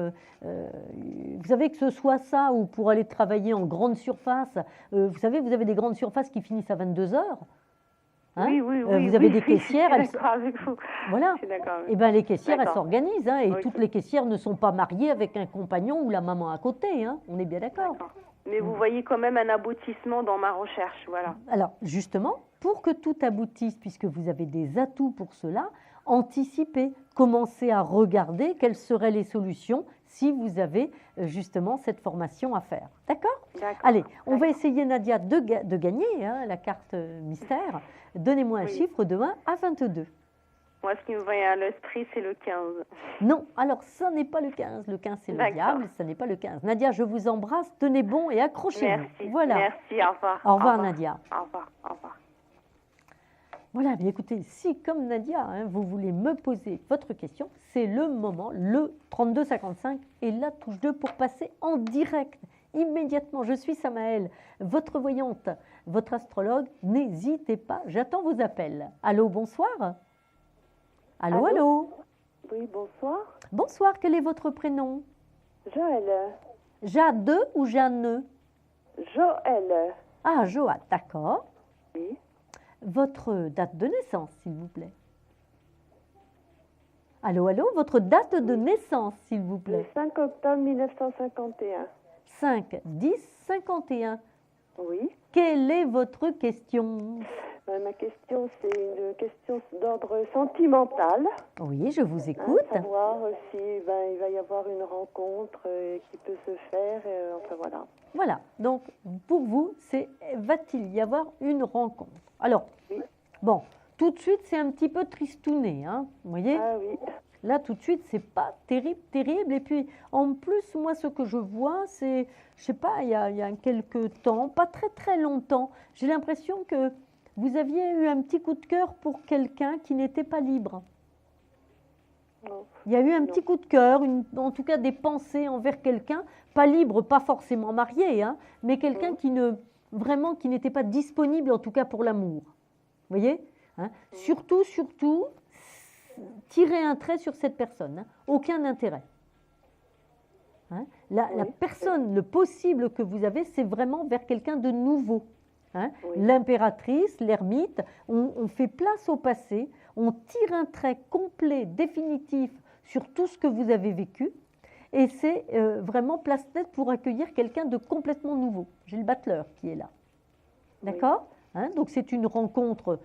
Speaker 1: vous savez que ce soit ça ou pour aller travailler en grande surface, vous savez, vous avez des grandes surfaces qui finissent à 22 heures. Hein,
Speaker 2: Oui, oui, oui.
Speaker 1: vous avez
Speaker 2: oui,
Speaker 1: des caissières,
Speaker 2: Je
Speaker 1: elles,
Speaker 2: suis d'accord avec vous.
Speaker 1: voilà.
Speaker 2: Je suis d'accord avec
Speaker 1: Et ben les caissières, elles
Speaker 2: D'accord.
Speaker 1: s'organisent, hein, et
Speaker 2: Oui,
Speaker 1: toutes
Speaker 2: c'est-
Speaker 1: les caissières ne sont pas mariées avec un compagnon ou la maman à côté, hein, on est bien d'accord.
Speaker 2: D'accord. Mais vous voyez quand même un aboutissement dans ma recherche, voilà.
Speaker 1: Alors, justement, pour que tout aboutisse, puisque vous avez des atouts pour cela, anticipez, commencez à regarder quelles seraient les solutions si vous avez justement cette formation à faire. D'accord?
Speaker 2: D'accord.
Speaker 1: Allez, on va essayer, Nadia, de gagner hein, la carte mystère. Donnez-moi un
Speaker 2: Oui.
Speaker 1: chiffre de 1 à 22.
Speaker 2: Moi, ce qui me vient à l'esprit, c'est le 15.
Speaker 1: Non, alors ça n'est pas le 15. Le 15, c'est le
Speaker 2: D'accord.
Speaker 1: diable, ça n'est pas le 15. Nadia, je vous embrasse, tenez bon et accrochez-vous.
Speaker 2: Merci.
Speaker 1: Voilà.
Speaker 2: Merci, au revoir.
Speaker 1: Au revoir, Nadia.
Speaker 2: Au revoir, au revoir.
Speaker 1: Voilà, mais écoutez, si comme Nadia, hein, vous voulez me poser votre question, c'est le moment, le 3255 et la touche 2 pour passer en direct. Immédiatement, je suis Samaël, votre voyante, votre astrologue. N'hésitez pas, j'attends vos appels. Allô, bonsoir. Allô,
Speaker 5: Allô?
Speaker 1: allô.
Speaker 5: Oui, bonsoir.
Speaker 1: Bonsoir, quel est votre prénom?
Speaker 5: Joël.
Speaker 1: Jade ou Jeanne?
Speaker 5: Joël.
Speaker 1: Ah, Joad, d'accord.
Speaker 5: Oui.
Speaker 1: Votre date de naissance, s'il vous plaît. Allô, allô, votre date de naissance, s'il vous
Speaker 5: Le
Speaker 1: plaît.
Speaker 5: 5 octobre 1951.
Speaker 1: 5, 10, 51.
Speaker 5: Oui.
Speaker 1: Quelle est votre question?
Speaker 5: Ma question, c'est une question d'ordre sentimental.
Speaker 1: Oui, je vous
Speaker 5: Hein,
Speaker 1: écoute.
Speaker 5: savoir si il va y avoir une rencontre qui peut se faire. Enfin, voilà.
Speaker 1: Voilà, donc pour vous, c'est va-t-il y avoir une rencontre? Alors,
Speaker 5: Oui.
Speaker 1: bon, tout de suite, c'est un petit peu tristouné, hein, vous voyez?
Speaker 5: Ah oui.
Speaker 1: Là, tout de suite, c'est pas terrible, terrible. Et puis, en plus, moi, ce que je vois, c'est, je sais pas, il y a quelques temps, pas très très longtemps, j'ai l'impression que vous aviez eu un petit coup de cœur pour quelqu'un qui n'était pas libre.
Speaker 5: Non.
Speaker 1: Il y a eu un
Speaker 5: Non.
Speaker 1: petit coup de cœur, en tout cas des pensées envers quelqu'un, pas libre, pas forcément marié, hein, mais quelqu'un qui n'était pas disponible, en tout cas pour l'amour. Vous voyez, hein? Surtout, tirez un trait sur cette personne, hein, aucun intérêt. Hein? La
Speaker 5: Oui.
Speaker 1: personne, le possible que vous avez, c'est vraiment vers quelqu'un de nouveau. Hein?
Speaker 5: Oui.
Speaker 1: L'impératrice, l'ermite, on fait place au passé, on tire un trait complet, définitif sur tout ce que vous avez vécu, et c'est vraiment place nette pour accueillir quelqu'un de complètement nouveau. J'ai le battleur qui est là. D'accord? Hein? Donc c'est une rencontre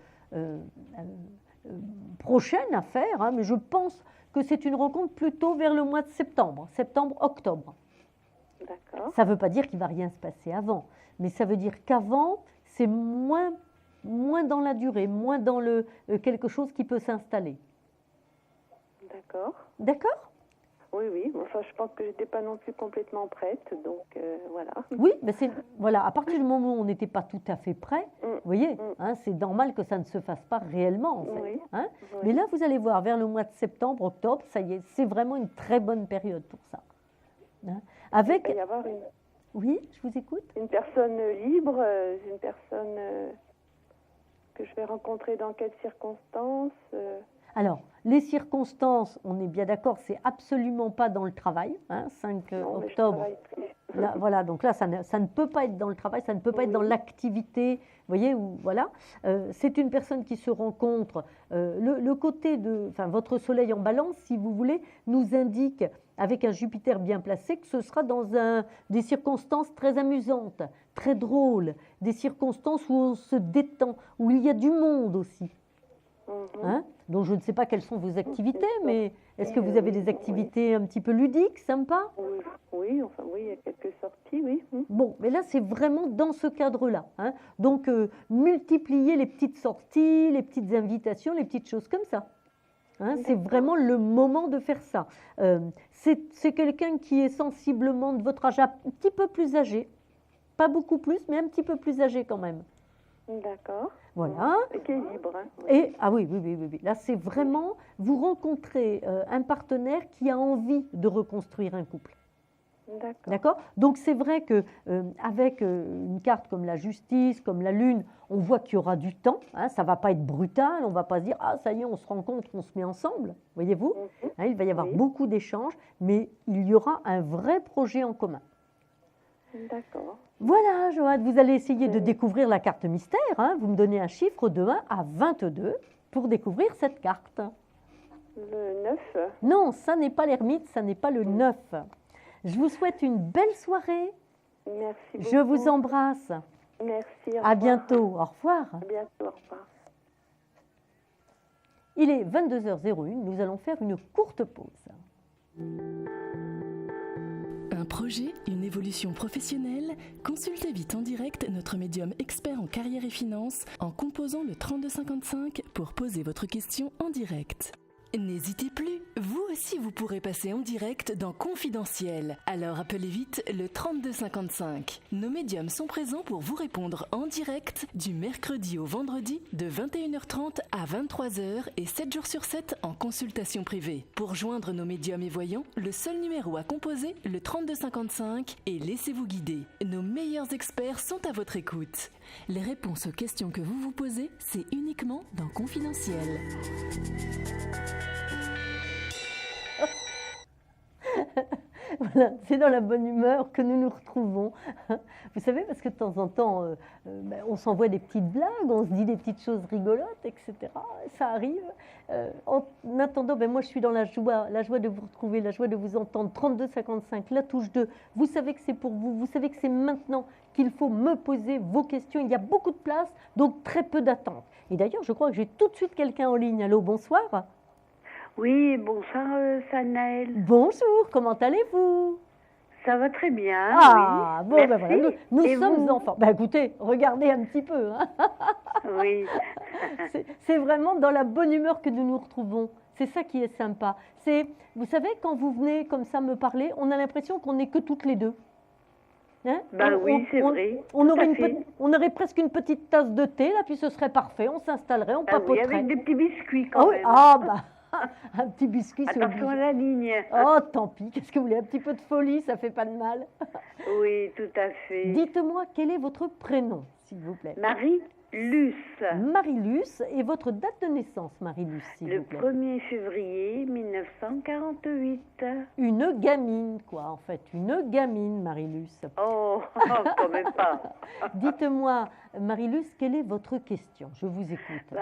Speaker 1: prochaine à faire, hein, mais je pense que c'est une rencontre plutôt vers le mois de septembre, septembre-octobre.
Speaker 5: D'accord.
Speaker 1: Ça ne veut pas dire qu'il ne va rien se passer avant, mais ça veut dire qu'avant, c'est moins dans la durée, moins dans le quelque chose qui peut s'installer.
Speaker 5: D'accord.
Speaker 1: D'accord?
Speaker 5: Oui, oui. Enfin, je pense que j'étais pas non plus complètement prête, donc voilà.
Speaker 1: Oui, mais voilà, à partir du moment où on n'était pas tout à fait prêt,
Speaker 5: Mm.
Speaker 1: vous voyez,
Speaker 5: Mm.
Speaker 1: hein, c'est normal que ça ne se fasse pas réellement, en fait.
Speaker 5: Oui.
Speaker 1: Hein.
Speaker 5: Oui.
Speaker 1: Mais là, vous allez voir, vers le mois de septembre, octobre, ça y est, c'est vraiment une très bonne période pour ça. Hein.
Speaker 5: Il
Speaker 1: Avec,
Speaker 5: va y avoir
Speaker 1: oui, je vous écoute.
Speaker 5: une personne libre, une personne que je vais rencontrer dans quelles circonstances
Speaker 1: Alors, les circonstances, on est bien d'accord, c'est absolument pas dans le travail, hein, 5
Speaker 5: Non, mais je
Speaker 1: octobre.
Speaker 5: travaille plus.
Speaker 1: Là, voilà, donc là, ça ne peut pas être dans le travail, ça ne peut pas être dans l'activité, vous voyez, ou voilà. C'est une personne qui se rencontre. Le côté de, enfin, votre soleil en balance, si vous voulez, nous indique, avec un Jupiter bien placé, que ce sera dans des circonstances très amusantes, très drôles, des circonstances où on se détend, où il y a du monde aussi.
Speaker 5: Mhm.
Speaker 1: Hein? Donc, je ne sais pas quelles sont vos activités, mais est-ce que vous avez des activités un petit peu ludiques, sympas?
Speaker 5: Oui, oui, enfin oui, il y a quelques sorties, oui.
Speaker 1: Bon, mais là, c'est vraiment dans ce cadre-là. Hein. Donc, multiplier les petites sorties, les petites invitations, les petites choses comme ça. Hein, c'est vraiment le moment de faire ça. C'est quelqu'un qui est sensiblement de votre âge, un petit peu plus âgé. Pas beaucoup plus, mais un petit peu plus âgé quand même.
Speaker 5: D'accord.
Speaker 1: Voilà.
Speaker 5: Et qui est libre. Hein.
Speaker 1: Et, ah oui, oui, oui, oui, oui. Là, c'est vraiment, vous rencontrez un partenaire qui a envie de reconstruire un couple.
Speaker 5: D'accord.
Speaker 1: D'accord. Donc c'est vrai que avec une carte comme la justice, comme la lune, on voit qu'il y aura du temps. Hein, ça va pas être brutal. On va pas se dire ah ça y est, on se rencontre, on se met ensemble. Voyez-vous. Hein, il va y avoir beaucoup d'échanges, mais il y aura un vrai projet en commun.
Speaker 5: D'accord.
Speaker 1: Voilà, Joanne, vous allez essayer de découvrir la carte mystère. Hein. Vous me donnez un chiffre de 1 à 22 pour découvrir cette carte.
Speaker 5: Le 9.
Speaker 1: Non, ça n'est pas l'ermite, ça n'est pas le 9. Je vous souhaite une belle soirée.
Speaker 5: Merci beaucoup.
Speaker 1: Je vous embrasse.
Speaker 5: Merci.
Speaker 1: À bientôt. Au revoir.
Speaker 5: À bientôt. Au revoir.
Speaker 1: Il est 22h01. Nous allons faire une courte pause.
Speaker 4: Un projet, une évolution professionnelle? Consultez vite en direct notre médium expert en carrière et finance en composant le 3255 pour poser votre question en direct. N'hésitez plus, vous aussi vous pourrez passer en direct dans Confidentiel. Alors appelez vite le 3255. Nos médiums sont présents pour vous répondre en direct du mercredi au vendredi de 21h30 à 23h et 7 jours sur 7 en consultation privée. Pour joindre nos médiums et voyants, le seul numéro à composer, le 3255, et laissez-vous guider. Nos meilleurs experts sont à votre écoute. Les réponses aux questions que vous vous posez, c'est uniquement dans Confidentiel.
Speaker 1: Voilà, c'est dans la bonne humeur que nous nous retrouvons. Vous savez, parce que de temps en temps, on s'envoie des petites blagues, on se dit des petites choses rigolotes, etc. Ça arrive. En attendant, moi je suis dans la joie de vous retrouver, la joie de vous entendre. 3255, la touche 2. Vous savez que c'est pour vous, vous savez que c'est maintenant qu'il faut me poser vos questions. Il y a beaucoup de place, donc très peu d'attente. Et d'ailleurs, je crois que j'ai tout de suite quelqu'un en ligne. Allô, bonsoir.
Speaker 6: Oui, bonsoir, Sanaël.
Speaker 1: Bonjour, comment allez-vous?
Speaker 6: Ça va très bien.
Speaker 1: Ah,
Speaker 6: oui.
Speaker 1: bon,
Speaker 6: Merci.
Speaker 1: ben voilà, nous
Speaker 6: Et
Speaker 1: sommes
Speaker 6: vous?
Speaker 1: enfants. Ben écoutez, regardez un petit peu. Hein.
Speaker 6: Oui.
Speaker 1: C'est vraiment dans la bonne humeur que nous nous retrouvons. C'est ça qui est sympa. Vous savez, quand vous venez comme ça me parler, on a l'impression qu'on n'est que toutes les deux. Hein?
Speaker 6: Oui, c'est vrai.
Speaker 1: On aurait presque une petite tasse de thé, là, puis ce serait parfait. On s'installerait, on papoterait.
Speaker 6: Oui, avec des petits biscuits quand même.
Speaker 1: Un petit biscuit, c'est
Speaker 6: Attention à la ligne.
Speaker 1: Oh, tant pis, qu'est-ce que vous voulez? Un petit peu de folie, ça fait pas de mal.
Speaker 6: Oui, tout à fait.
Speaker 1: Dites-moi, quel est votre prénom, s'il vous plaît?
Speaker 6: Marie-Luce.
Speaker 1: Marie-Luce, et votre date de naissance, Marie-Luce, s'il vous plaît?
Speaker 6: Le 1er février 1948.
Speaker 1: Une gamine, quoi, en fait. Une gamine, Marie-Luce.
Speaker 6: Oh, quand même pas.
Speaker 1: Dites-moi, Marie-Luce, quelle est votre question? Je vous écoute.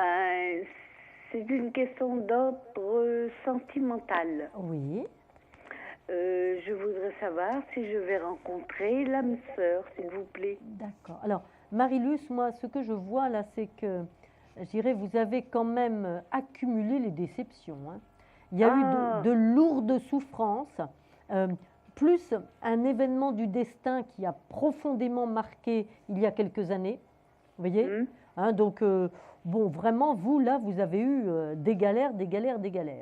Speaker 6: C'est une question d'ordre sentimental.
Speaker 1: Oui.
Speaker 6: Je voudrais savoir si je vais rencontrer l'âme sœur, s'il vous plaît.
Speaker 1: D'accord. Alors, Marie-Luce, moi, ce que je vois là, c'est que, je dirais, vous avez quand même accumulé les déceptions. Hein. Il y a eu de lourdes souffrances, plus un événement du destin qui a profondément marqué il y a quelques années. Vous voyez? Hein, donc, bon, vraiment, vous, là, vous avez eu des galères.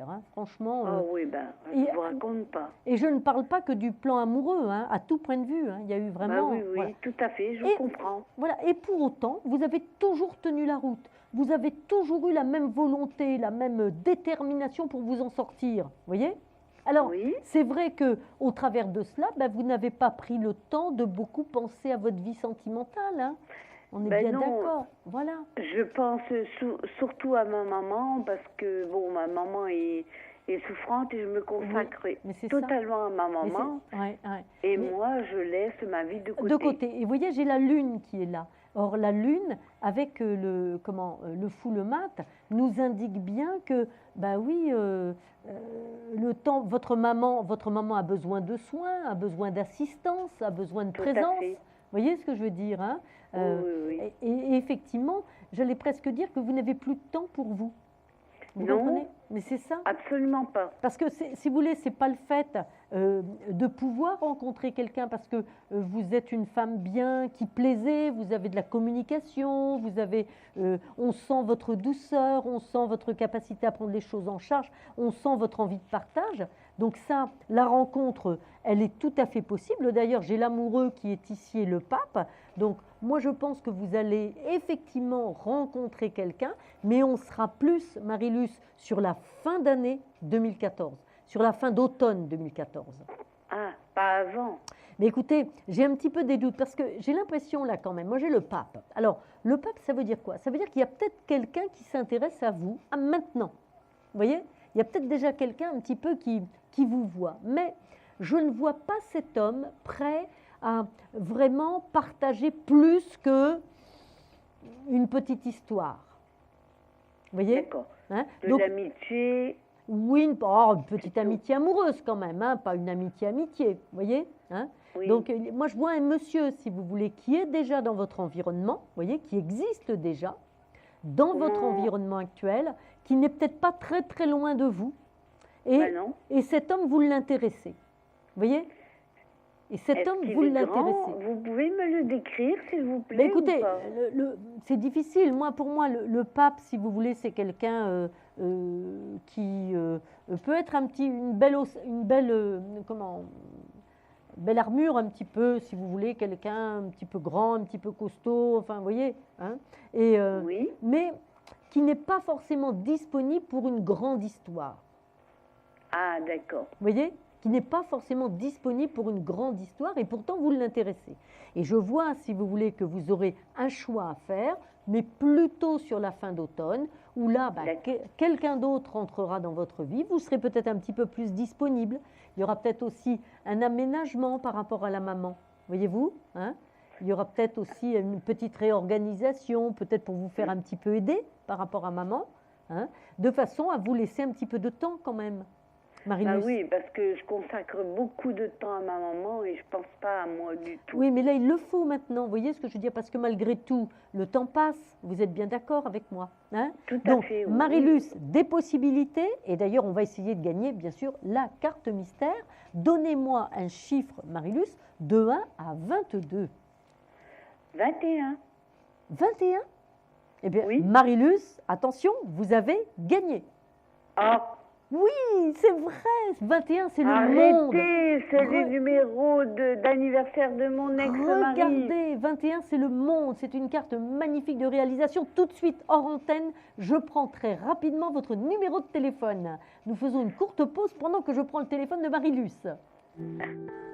Speaker 1: Hein, franchement.
Speaker 6: Oui, je ne vous raconte pas.
Speaker 1: Et je ne parle pas que du plan amoureux, hein, à tout point de vue. Hein, il y a eu vraiment.
Speaker 6: Oui,
Speaker 1: voilà.
Speaker 6: tout à fait, je comprends.
Speaker 1: Voilà, et pour autant, vous avez toujours tenu la route. Vous avez toujours eu la même volonté, la même détermination pour vous en sortir. Vous voyez? Alors, c'est vrai qu'au travers de cela, vous n'avez pas pris le temps de beaucoup penser à votre vie sentimentale. Hein. On est bien d'accord, voilà.
Speaker 6: Je pense surtout à ma maman parce que ma maman est souffrante et je me consacre totalement à ma maman. Et moi, je laisse ma vie de côté.
Speaker 1: Et vous voyez, j'ai la lune qui est là. Or, la lune, avec le full mat, nous indique bien que, le temps, votre maman a besoin de soins, a besoin d'assistance, a besoin de présence. Vous voyez ce que je veux dire, hein?
Speaker 6: Oui.
Speaker 1: Et effectivement, j'allais presque dire que vous n'avez plus de temps pour vous. Vous
Speaker 6: non,
Speaker 1: comprenez? Mais c'est ça.
Speaker 6: Absolument pas.
Speaker 1: Parce que, si vous voulez, ce n'est pas le fait de pouvoir rencontrer quelqu'un parce que vous êtes une femme bien, qui plaisait, vous avez de la communication, on sent votre douceur, on sent votre capacité à prendre les choses en charge, on sent votre envie de partage. Donc ça, la rencontre, elle est tout à fait possible. D'ailleurs, j'ai l'amoureux qui est ici et le pape. Donc moi, je pense que vous allez effectivement rencontrer quelqu'un, mais on sera plus, Marie-Luce, sur la fin d'année 2014, sur la fin d'automne 2014.
Speaker 6: Ah, pas avant.
Speaker 1: Mais écoutez, j'ai un petit peu des doutes parce que j'ai l'impression là quand même, moi j'ai le pape. Alors, le pape, ça veut dire quoi? Ça veut dire qu'il y a peut-être quelqu'un qui s'intéresse à vous maintenant. Vous voyez? Il y a peut-être déjà quelqu'un un petit peu qui vous voit. Mais je ne vois pas cet homme prêt à vraiment partager plus que une petite histoire. Vous voyez?
Speaker 6: D'accord.
Speaker 1: Hein?
Speaker 6: De l'amitié.
Speaker 1: Oui, une petite amitié amoureuse quand même, hein, pas une amitié, vous voyez, hein?
Speaker 6: Oui.
Speaker 1: Donc, moi, je vois un monsieur, si vous voulez, qui est déjà dans votre environnement, vous voyez, qui existe déjà dans votre environnement actuel, qui n'est peut-être pas très, très loin de vous. Et cet homme, vous l'intéressez. Vous voyez? Et cet homme, vous l'intéressez.
Speaker 6: Vous pouvez me le décrire, s'il vous plaît?
Speaker 1: Mais écoutez, c'est difficile. Pour moi, le pape, si vous voulez, c'est quelqu'un qui peut être une belle armure, un petit peu, si vous voulez, quelqu'un un petit peu grand, un petit peu costaud, enfin, vous voyez. Hein,
Speaker 6: oui.
Speaker 1: Mais qui n'est pas forcément disponible pour une grande histoire.
Speaker 6: Ah, d'accord.
Speaker 1: Vous voyez? Qui n'est pas forcément disponible pour une grande histoire et pourtant vous l'intéressez. Et je vois, si vous voulez, que vous aurez un choix à faire, mais plutôt sur la fin d'automne, où là, quelqu'un d'autre entrera dans votre vie, vous serez peut-être un petit peu plus disponible. Il y aura peut-être aussi un aménagement par rapport à la maman, voyez-vous, hein? Il y aura peut-être aussi une petite réorganisation, peut-être pour vous faire un petit peu aider par rapport à maman, hein, de façon à vous laisser un petit peu de temps quand même. Marie-Luce.
Speaker 6: Oui, parce que je consacre beaucoup de temps à ma maman et je ne pense pas à moi du tout.
Speaker 1: Oui, mais là, il le faut maintenant. Vous voyez ce que je veux dire? Parce que malgré tout, le temps passe. Vous êtes bien d'accord avec moi, hein?
Speaker 6: Tout à fait, oui.
Speaker 1: Marie-Luce, des possibilités. Et d'ailleurs, on va essayer de gagner, bien sûr, la carte mystère. Donnez-moi un chiffre, Marie-Luce, de 1 à 22.
Speaker 6: 21.
Speaker 1: 21? Eh bien,
Speaker 6: oui.
Speaker 1: Marie-Luce, attention, vous avez gagné.
Speaker 6: Ah!
Speaker 1: Oui, c'est vrai, 21, c'est le monde.
Speaker 6: Arrêtez, c'est le numéro d'anniversaire de mon ex-mari.
Speaker 1: Regardez, 21, c'est le monde. C'est une carte magnifique de réalisation. Tout de suite, hors antenne, je prends très rapidement votre numéro de téléphone. Nous faisons une courte pause pendant que je prends le téléphone de Marie-Luce.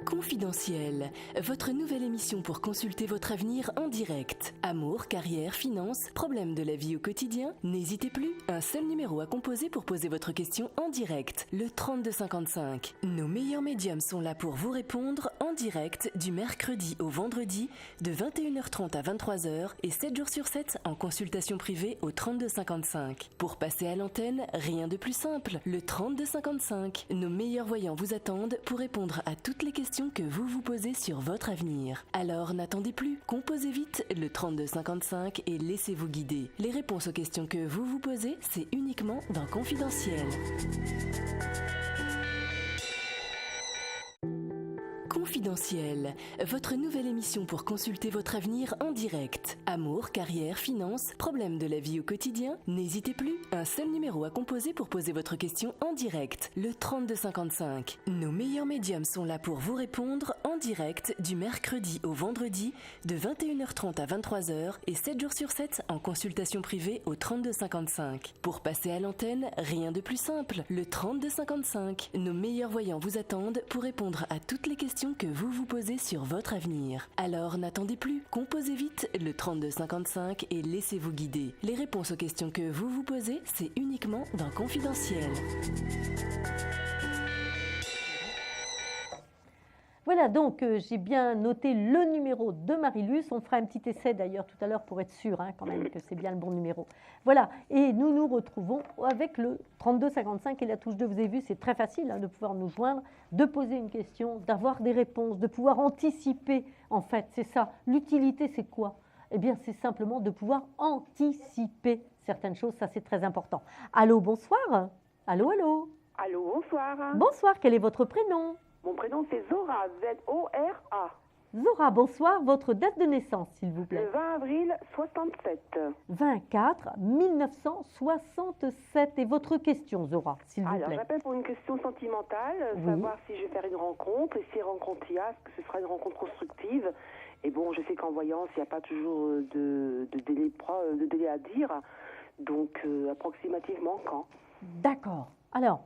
Speaker 4: Confidentiel, votre nouvelle émission pour consulter votre avenir en direct. Amour, carrière, finances, problèmes de la vie au quotidien? N'hésitez plus, un seul numéro à composer pour poser votre question en direct, le 3255. Nos meilleurs médiums sont là pour vous répondre en direct du mercredi au vendredi de 21h30 à 23h et 7 jours sur 7 en consultation privée au 3255. Pour passer à l'antenne, rien de plus simple, le 3255. Nos meilleurs voyants vous attendent pour répondre à toutes les questions que vous vous posez sur votre avenir. Alors n'attendez plus, composez vite le 3255 et laissez-vous guider. Les réponses aux questions que vous vous posez, c'est uniquement dans Confidentiel. Confidentiel, votre nouvelle émission pour consulter votre avenir en direct. Amour, carrière, finances, problèmes de la vie au quotidien? N'hésitez plus, un seul numéro à composer pour poser votre question en direct, le 3255. Nos meilleurs médiums sont là pour vous répondre en direct du mercredi au vendredi de 21h30 à 23h et 7 jours sur 7 en consultation privée au 3255. Pour passer à l'antenne, rien de plus simple, le 3255. Nos meilleurs voyants vous attendent pour répondre à toutes les questions que vous vous posez sur votre avenir. Alors n'attendez plus, composez vite le 3255 et laissez-vous guider. Les réponses aux questions que vous vous posez, c'est uniquement dans Confidentiel.
Speaker 1: Voilà, donc j'ai bien noté le numéro de Marie-Luce. On fera un petit essai d'ailleurs tout à l'heure pour être sûr quand même que c'est bien le bon numéro. Voilà, et nous nous retrouvons avec le 3255 et la touche 2. Vous avez vu, c'est très facile de pouvoir nous joindre, de poser une question, d'avoir des réponses, de pouvoir anticiper. En fait, c'est ça. L'utilité, c'est quoi? Eh bien, c'est simplement de pouvoir anticiper certaines choses, ça c'est très important. Allô, bonsoir. Allô, allô.
Speaker 7: Allô, bonsoir.
Speaker 1: Bonsoir, quel est votre prénom?
Speaker 7: Mon prénom c'est Zora, Z-O-R-A.
Speaker 1: Zora, bonsoir. Votre date de naissance, s'il vous plaît.
Speaker 7: Le 20 avril 67.
Speaker 1: 24 1967. Et votre question, Zora, s'il vous plaît.
Speaker 7: Alors, j'appelle pour une question sentimentale, savoir si je vais faire une rencontre, et si rencontre il y a, est-ce que ce sera une rencontre constructive? Et bon, je sais qu'en voyance, il n'y a pas toujours de délai à dire, donc approximativement quand?
Speaker 1: D'accord. Alors,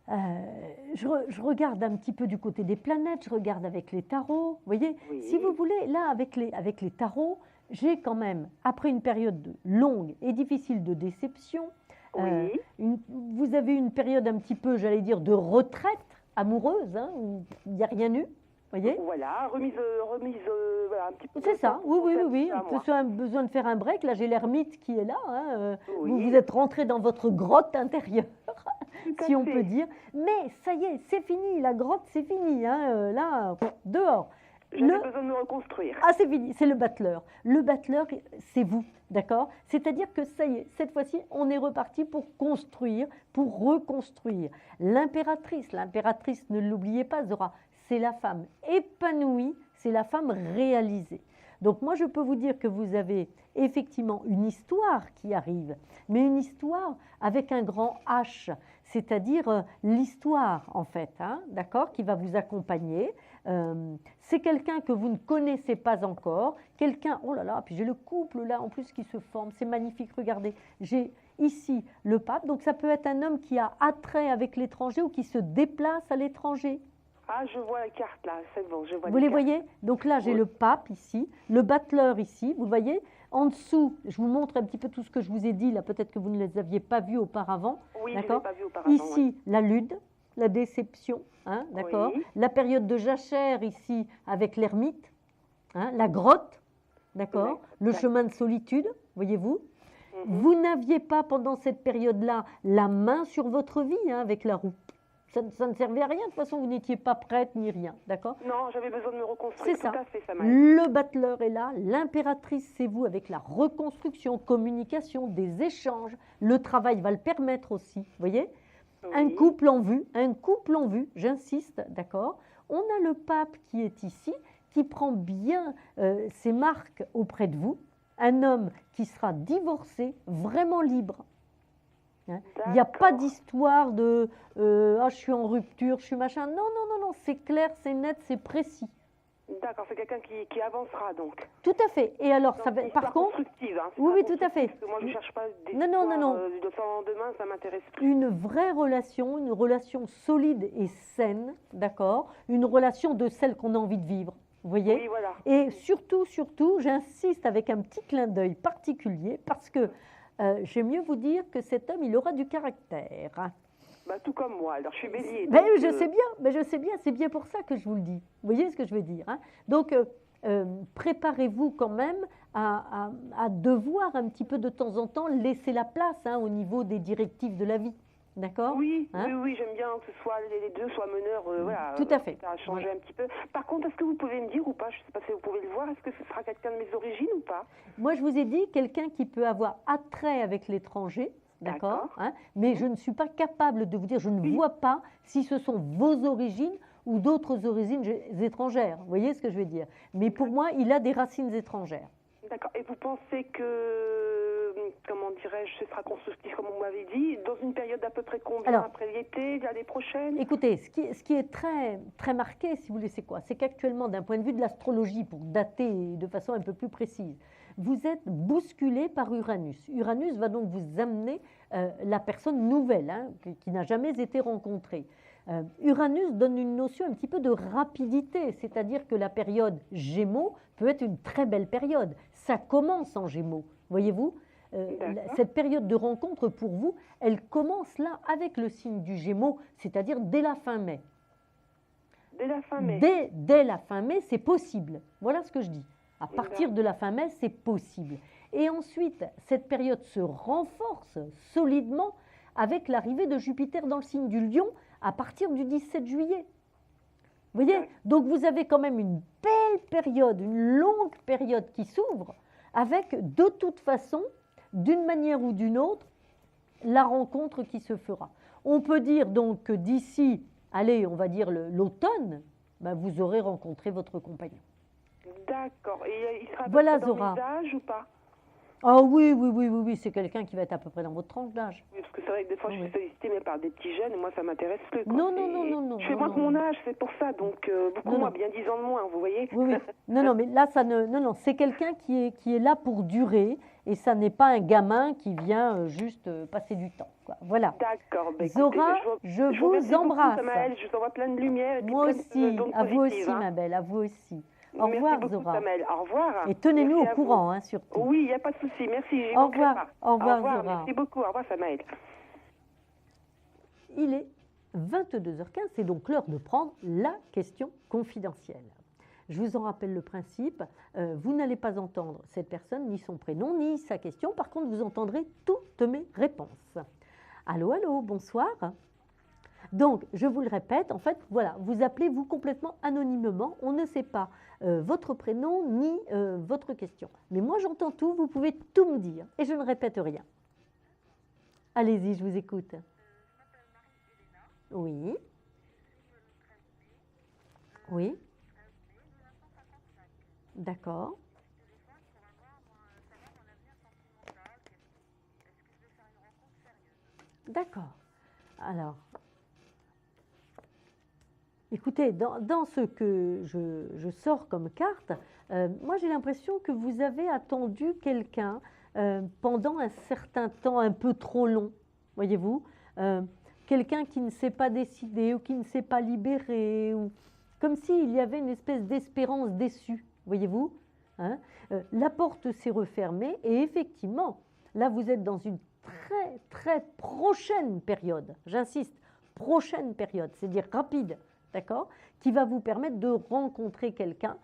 Speaker 1: je regarde un petit peu du côté des planètes, je regarde avec les tarots. Vous voyez, si vous voulez, là, avec les tarots, j'ai quand même, après une période longue et difficile de déception, vous avez une période un petit peu, j'allais dire, de retraite amoureuse, hein, où il n'y a rien eu. Voyez,
Speaker 7: voilà, remise voilà, un petit peu.
Speaker 1: C'est ça, oui. C'est un besoin de faire un break. Là, j'ai l'ermite qui est là. Hein. Vous êtes rentré dans votre grotte intérieure, si on peut dire. Mais ça y est, c'est fini. La grotte, c'est fini. Hein. Là, dehors.
Speaker 7: J'ai besoin de me reconstruire.
Speaker 1: Ah, c'est fini, c'est le battleur. Le battleur, c'est vous, d'accord? C'est-à-dire que ça y est, cette fois-ci, on est reparti pour construire, pour reconstruire. L'impératrice, ne l'oubliez pas, Zora, c'est la femme épanouie, c'est la femme réalisée. Donc moi, je peux vous dire que vous avez effectivement une histoire qui arrive, mais une histoire avec un grand H, c'est-à-dire l'histoire en fait, hein, d'accord, qui va vous accompagner. C'est quelqu'un que vous ne connaissez pas encore, quelqu'un, oh là là, puis j'ai le couple là en plus qui se forme, c'est magnifique, regardez, j'ai ici le pape, donc ça peut être un homme qui a attrait avec l'étranger ou qui se déplace à l'étranger.
Speaker 7: Ah, je vois la carte là, c'est bon, je vois.
Speaker 1: Vous les voyez? Donc là, j'ai le pape ici, le battleur ici, vous le voyez? En dessous, je vous montre un petit peu tout ce que je vous ai dit, là peut-être que vous ne les aviez pas vus auparavant.
Speaker 7: Oui, je ne l'ai pas vu auparavant.
Speaker 1: Ici, la lude, la déception, hein, d'accord? La période de jachère ici avec l'ermite, hein, la grotte, d'accord? Le chemin de solitude, voyez-vous? Vous n'aviez pas pendant cette période-là la main sur votre vie, hein, avec la roue. Ça ne servait à rien, de toute façon, vous n'étiez pas prête ni rien, d'accord?
Speaker 7: Non, j'avais besoin de me reconstruire,
Speaker 1: c'est ça.
Speaker 7: Tout à fait, ça
Speaker 1: Le battleur est là, l'impératrice, c'est vous, avec la reconstruction, communication, des échanges. Le travail va le permettre aussi, vous voyez? Un couple en vue, j'insiste, d'accord? On a le pape qui est ici, qui prend bien ses marques auprès de vous. Un homme qui sera divorcé, vraiment libre. Hein. Il n'y a pas d'histoire de je suis en rupture, je suis machin. Non, c'est clair, c'est net, c'est précis.
Speaker 7: D'accord, c'est quelqu'un qui avancera donc.
Speaker 1: Tout à fait. Et alors, ça va, par contre.
Speaker 7: Hein,
Speaker 1: oui, tout à fait.
Speaker 7: Parce que moi, je ne cherche pas des
Speaker 1: non.
Speaker 7: de temps en demain, ça m'intéresse plus.
Speaker 1: Une vraie relation, une relation solide et saine, d'accord? Une relation de celle qu'on a envie de vivre. Vous voyez?
Speaker 7: Oui, voilà.
Speaker 1: Et surtout, j'insiste avec un petit clin d'œil particulier parce que j'aime mieux vous dire que cet homme, il aura du caractère.
Speaker 7: Bah, tout comme moi, alors je suis bélier.
Speaker 1: Ben, je sais bien, c'est bien pour ça que je vous le dis. Vous voyez ce que je veux dire, hein? Donc, préparez-vous quand même à devoir un petit peu de temps en temps laisser la place, hein, au niveau des directives de la vie. D'accord?
Speaker 7: Oui, j'aime bien que ce soit les deux soient meneurs. Voilà,
Speaker 1: tout à fait.
Speaker 7: Ça a changé un petit peu. Par contre, est-ce que vous pouvez me dire ou pas, je ne sais pas si vous pouvez le voir, est-ce que ce sera quelqu'un de mes origines ou pas?
Speaker 1: Moi, je vous ai dit quelqu'un qui peut avoir attrait avec l'étranger. D'accord, hein, mais je ne suis pas capable de vous dire, je ne vois pas si ce sont vos origines ou d'autres origines étrangères. Vous voyez ce que je veux dire? Mais pour moi, il a des racines étrangères.
Speaker 7: D'accord. Et vous pensez que, comment dirais-je, ce sera constructif, comme vous m'avez dit, dans une période d'à peu près combien? Après l'été, l'année prochaine?
Speaker 1: Écoutez, ce qui est très, très marqué, si vous voulez, c'est quoi? C'est qu'actuellement, d'un point de vue de l'astrologie, pour dater de façon un peu plus précise, vous êtes bousculé par Uranus. Uranus va donc vous amener la personne nouvelle, hein, qui n'a jamais été rencontrée. Uranus donne une notion un petit peu de rapidité, c'est-à-dire que la période Gémeaux peut être une très belle période. Ça commence en Gémeaux, voyez-vous? Cette période de rencontre pour vous, elle commence là avec le signe du Gémeaux, c'est-à-dire dès la fin mai.
Speaker 7: Dès la fin mai?
Speaker 1: Dès la fin mai, c'est possible. Voilà ce que je dis. À partir de la fin mai, c'est possible. Et ensuite, cette période se renforce solidement avec l'arrivée de Jupiter dans le signe du Lion à partir du 17 juillet. Vous voyez? Donc vous avez quand même une belle période, une longue période qui s'ouvre avec de toute façon d'une manière ou d'une autre, la rencontre qui se fera. On peut dire donc que d'ici, allez, on va dire l'automne, ben vous aurez rencontré votre compagnon.
Speaker 7: D'accord. Et il sera
Speaker 1: voilà,
Speaker 7: dans
Speaker 1: Zora.
Speaker 7: mes âges ou pas?
Speaker 1: Ah oui, c'est quelqu'un qui va être à peu près dans votre tranche d'âge.
Speaker 7: Oui, parce que c'est vrai que des fois, je suis sollicitée mais par des petits jeunes, et moi, ça m'intéresse plus.
Speaker 1: Non.
Speaker 7: Je fais moins que mon âge, c'est pour ça, donc beaucoup moins, bien 10 ans de moins, vous voyez.
Speaker 1: Oui. Non, mais là, ça ne... Non, c'est quelqu'un qui est là pour durer, et ça n'est pas un gamin qui vient juste passer du temps, quoi. Voilà.
Speaker 7: D'accord. Bah,
Speaker 1: Zora,
Speaker 7: écoutez,
Speaker 1: je vous embrasse.
Speaker 7: Samaël, je vous envoie plein de lumière.
Speaker 1: Moi aussi, à vous aussi, ma belle, à vous aussi. Au revoir,
Speaker 7: beaucoup,
Speaker 1: Zora.
Speaker 7: Samaël. Au revoir.
Speaker 1: Et tenez-nous au courant, surtout.
Speaker 7: Oui, il n'y a pas de souci. Merci.
Speaker 1: Au revoir. Au revoir, Zora.
Speaker 7: Merci beaucoup. Au revoir, Samaël.
Speaker 1: Il est 22h15, c'est donc l'heure de prendre la question confidentielle. Je vous en rappelle le principe, vous n'allez pas entendre cette personne, ni son prénom, ni sa question. Par contre, vous entendrez toutes mes réponses. Allô, bonsoir. Donc, je vous le répète, en fait, voilà, vous appelez vous complètement anonymement. On ne sait pas votre prénom ni votre question. Mais moi, j'entends tout, vous pouvez tout me dire et je ne répète rien. Allez-y, je vous écoute. Oui. Oui. D'accord. D'accord. Alors, écoutez, dans ce que je sors comme carte, moi j'ai l'impression que vous avez attendu quelqu'un pendant un certain temps un peu trop long, voyez-vous, quelqu'un qui ne s'est pas décidé ou qui ne s'est pas libéré, ou comme s'il y avait une espèce d'espérance déçue, voyez-vous, hein. La porte s'est refermée et effectivement, là vous êtes dans une très très prochaine période, j'insiste, prochaine période, c'est-à-dire rapide, d'accord, qui va vous permettre de rencontrer quelqu'un.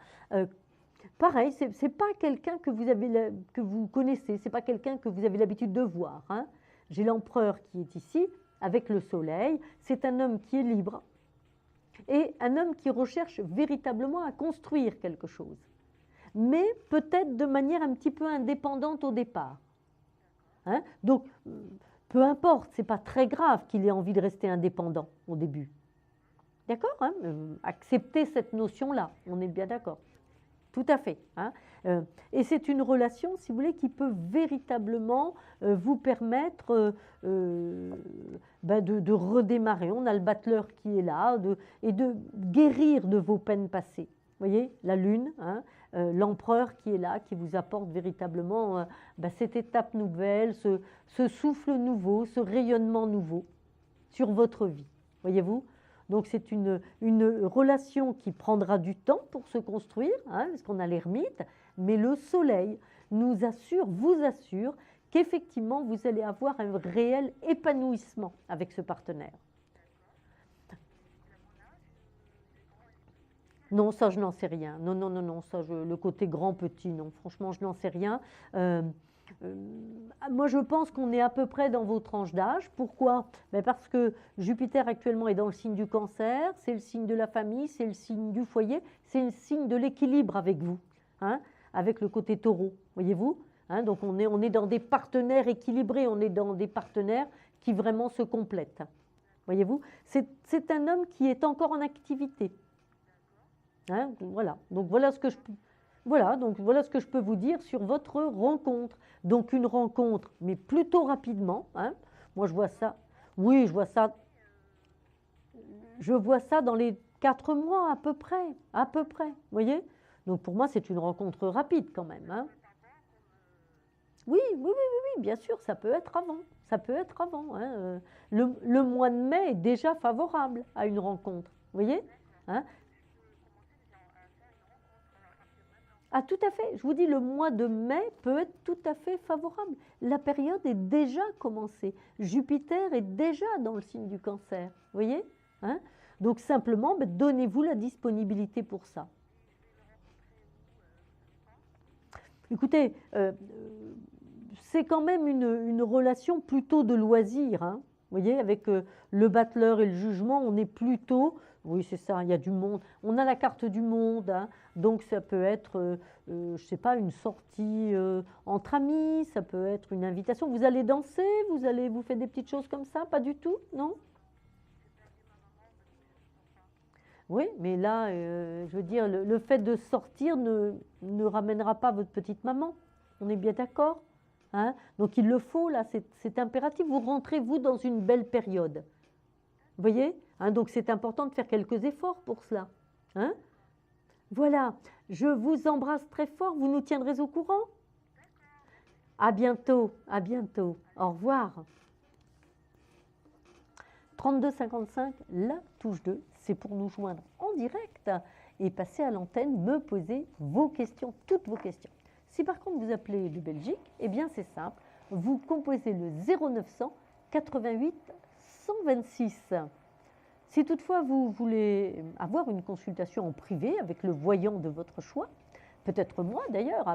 Speaker 1: Pareil, c'est pas quelqu'un que vous connaissez, c'est pas quelqu'un que vous avez l'habitude de voir, hein. J'ai l'empereur qui est ici, avec le soleil, c'est un homme qui est libre et un homme qui recherche véritablement à construire quelque chose, mais peut-être de manière un petit peu indépendante au départ. Hein? Donc, peu importe, ce n'est pas très grave qu'il ait envie de rester indépendant au début. D'accord, hein? Acceptez cette notion-là, on est bien d'accord. Tout à fait. Hein? Et c'est une relation, si vous voulez, qui peut véritablement vous permettre de redémarrer. On a le battleur qui est là et de guérir de vos peines passées. Vous voyez, la lune, hein, l'empereur qui est là, qui vous apporte véritablement cette étape nouvelle, ce souffle nouveau, ce rayonnement nouveau sur votre vie. Voyez-vous ? Donc c'est une relation qui prendra du temps pour se construire, hein, parce qu'on a l'ermite, mais le soleil vous assure qu'effectivement vous allez avoir un réel épanouissement avec ce partenaire. Non, ça je n'en sais rien. Non, ça le côté grand-petit, non, franchement je n'en sais rien. Moi, je pense qu'on est à peu près dans vos tranches d'âge. Pourquoi ? Parce que Jupiter actuellement est dans le signe du Cancer, c'est le signe de la famille, c'est le signe du foyer, c'est le signe de l'équilibre avec vous, hein, avec le côté taureau, voyez-vous, hein, donc on est dans des partenaires équilibrés, on est dans des partenaires qui vraiment se complètent, voyez-vous. C'est un homme qui est encore en activité. Hein, voilà, donc voilà ce que je peux vous dire sur votre rencontre. Donc une rencontre, mais plutôt rapidement. Hein. Moi, je vois ça. Oui, je vois ça dans les 4 mois à peu près. Vous voyez ? Donc pour moi, c'est une rencontre rapide quand même. Hein. Oui, bien sûr, ça peut être avant. Hein. Le mois de mai est déjà favorable à une rencontre. Vous voyez ? Hein. Ah, tout à fait. Je vous dis, le mois de mai peut être tout à fait favorable. La période est déjà commencée. Jupiter est déjà dans le signe du Cancer. Vous voyez, hein? Donc, simplement, donnez-vous la disponibilité pour ça. Écoutez, c'est quand même une relation plutôt de loisir. Hein? Vous voyez, avec le battleur et le jugement, on est plutôt, oui c'est ça, il y a du monde. On a la carte du monde, hein, donc ça peut être, je ne sais pas, une sortie entre amis, ça peut être une invitation. Vous allez danser, vous faites des petites choses comme ça, pas du tout, non? Oui, mais là, je veux dire, le fait de sortir ne ramènera pas votre petite maman. On est bien d'accord, hein? Donc il le faut, là, c'est impératif. Vous rentrez, vous, dans une belle période. Vous voyez, hein? Donc c'est important de faire quelques efforts pour cela. Hein? Voilà, je vous embrasse très fort. Vous nous tiendrez au courant? À bientôt, à bientôt. Au revoir. 32 55, la touche 2, c'est pour nous joindre en direct et passer à l'antenne, me poser vos questions, toutes vos questions. Si par contre vous appelez de Belgique, eh bien c'est simple, vous composez le 0900 88 126. Si toutefois vous voulez avoir une consultation en privé avec le voyant de votre choix, peut-être moi d'ailleurs,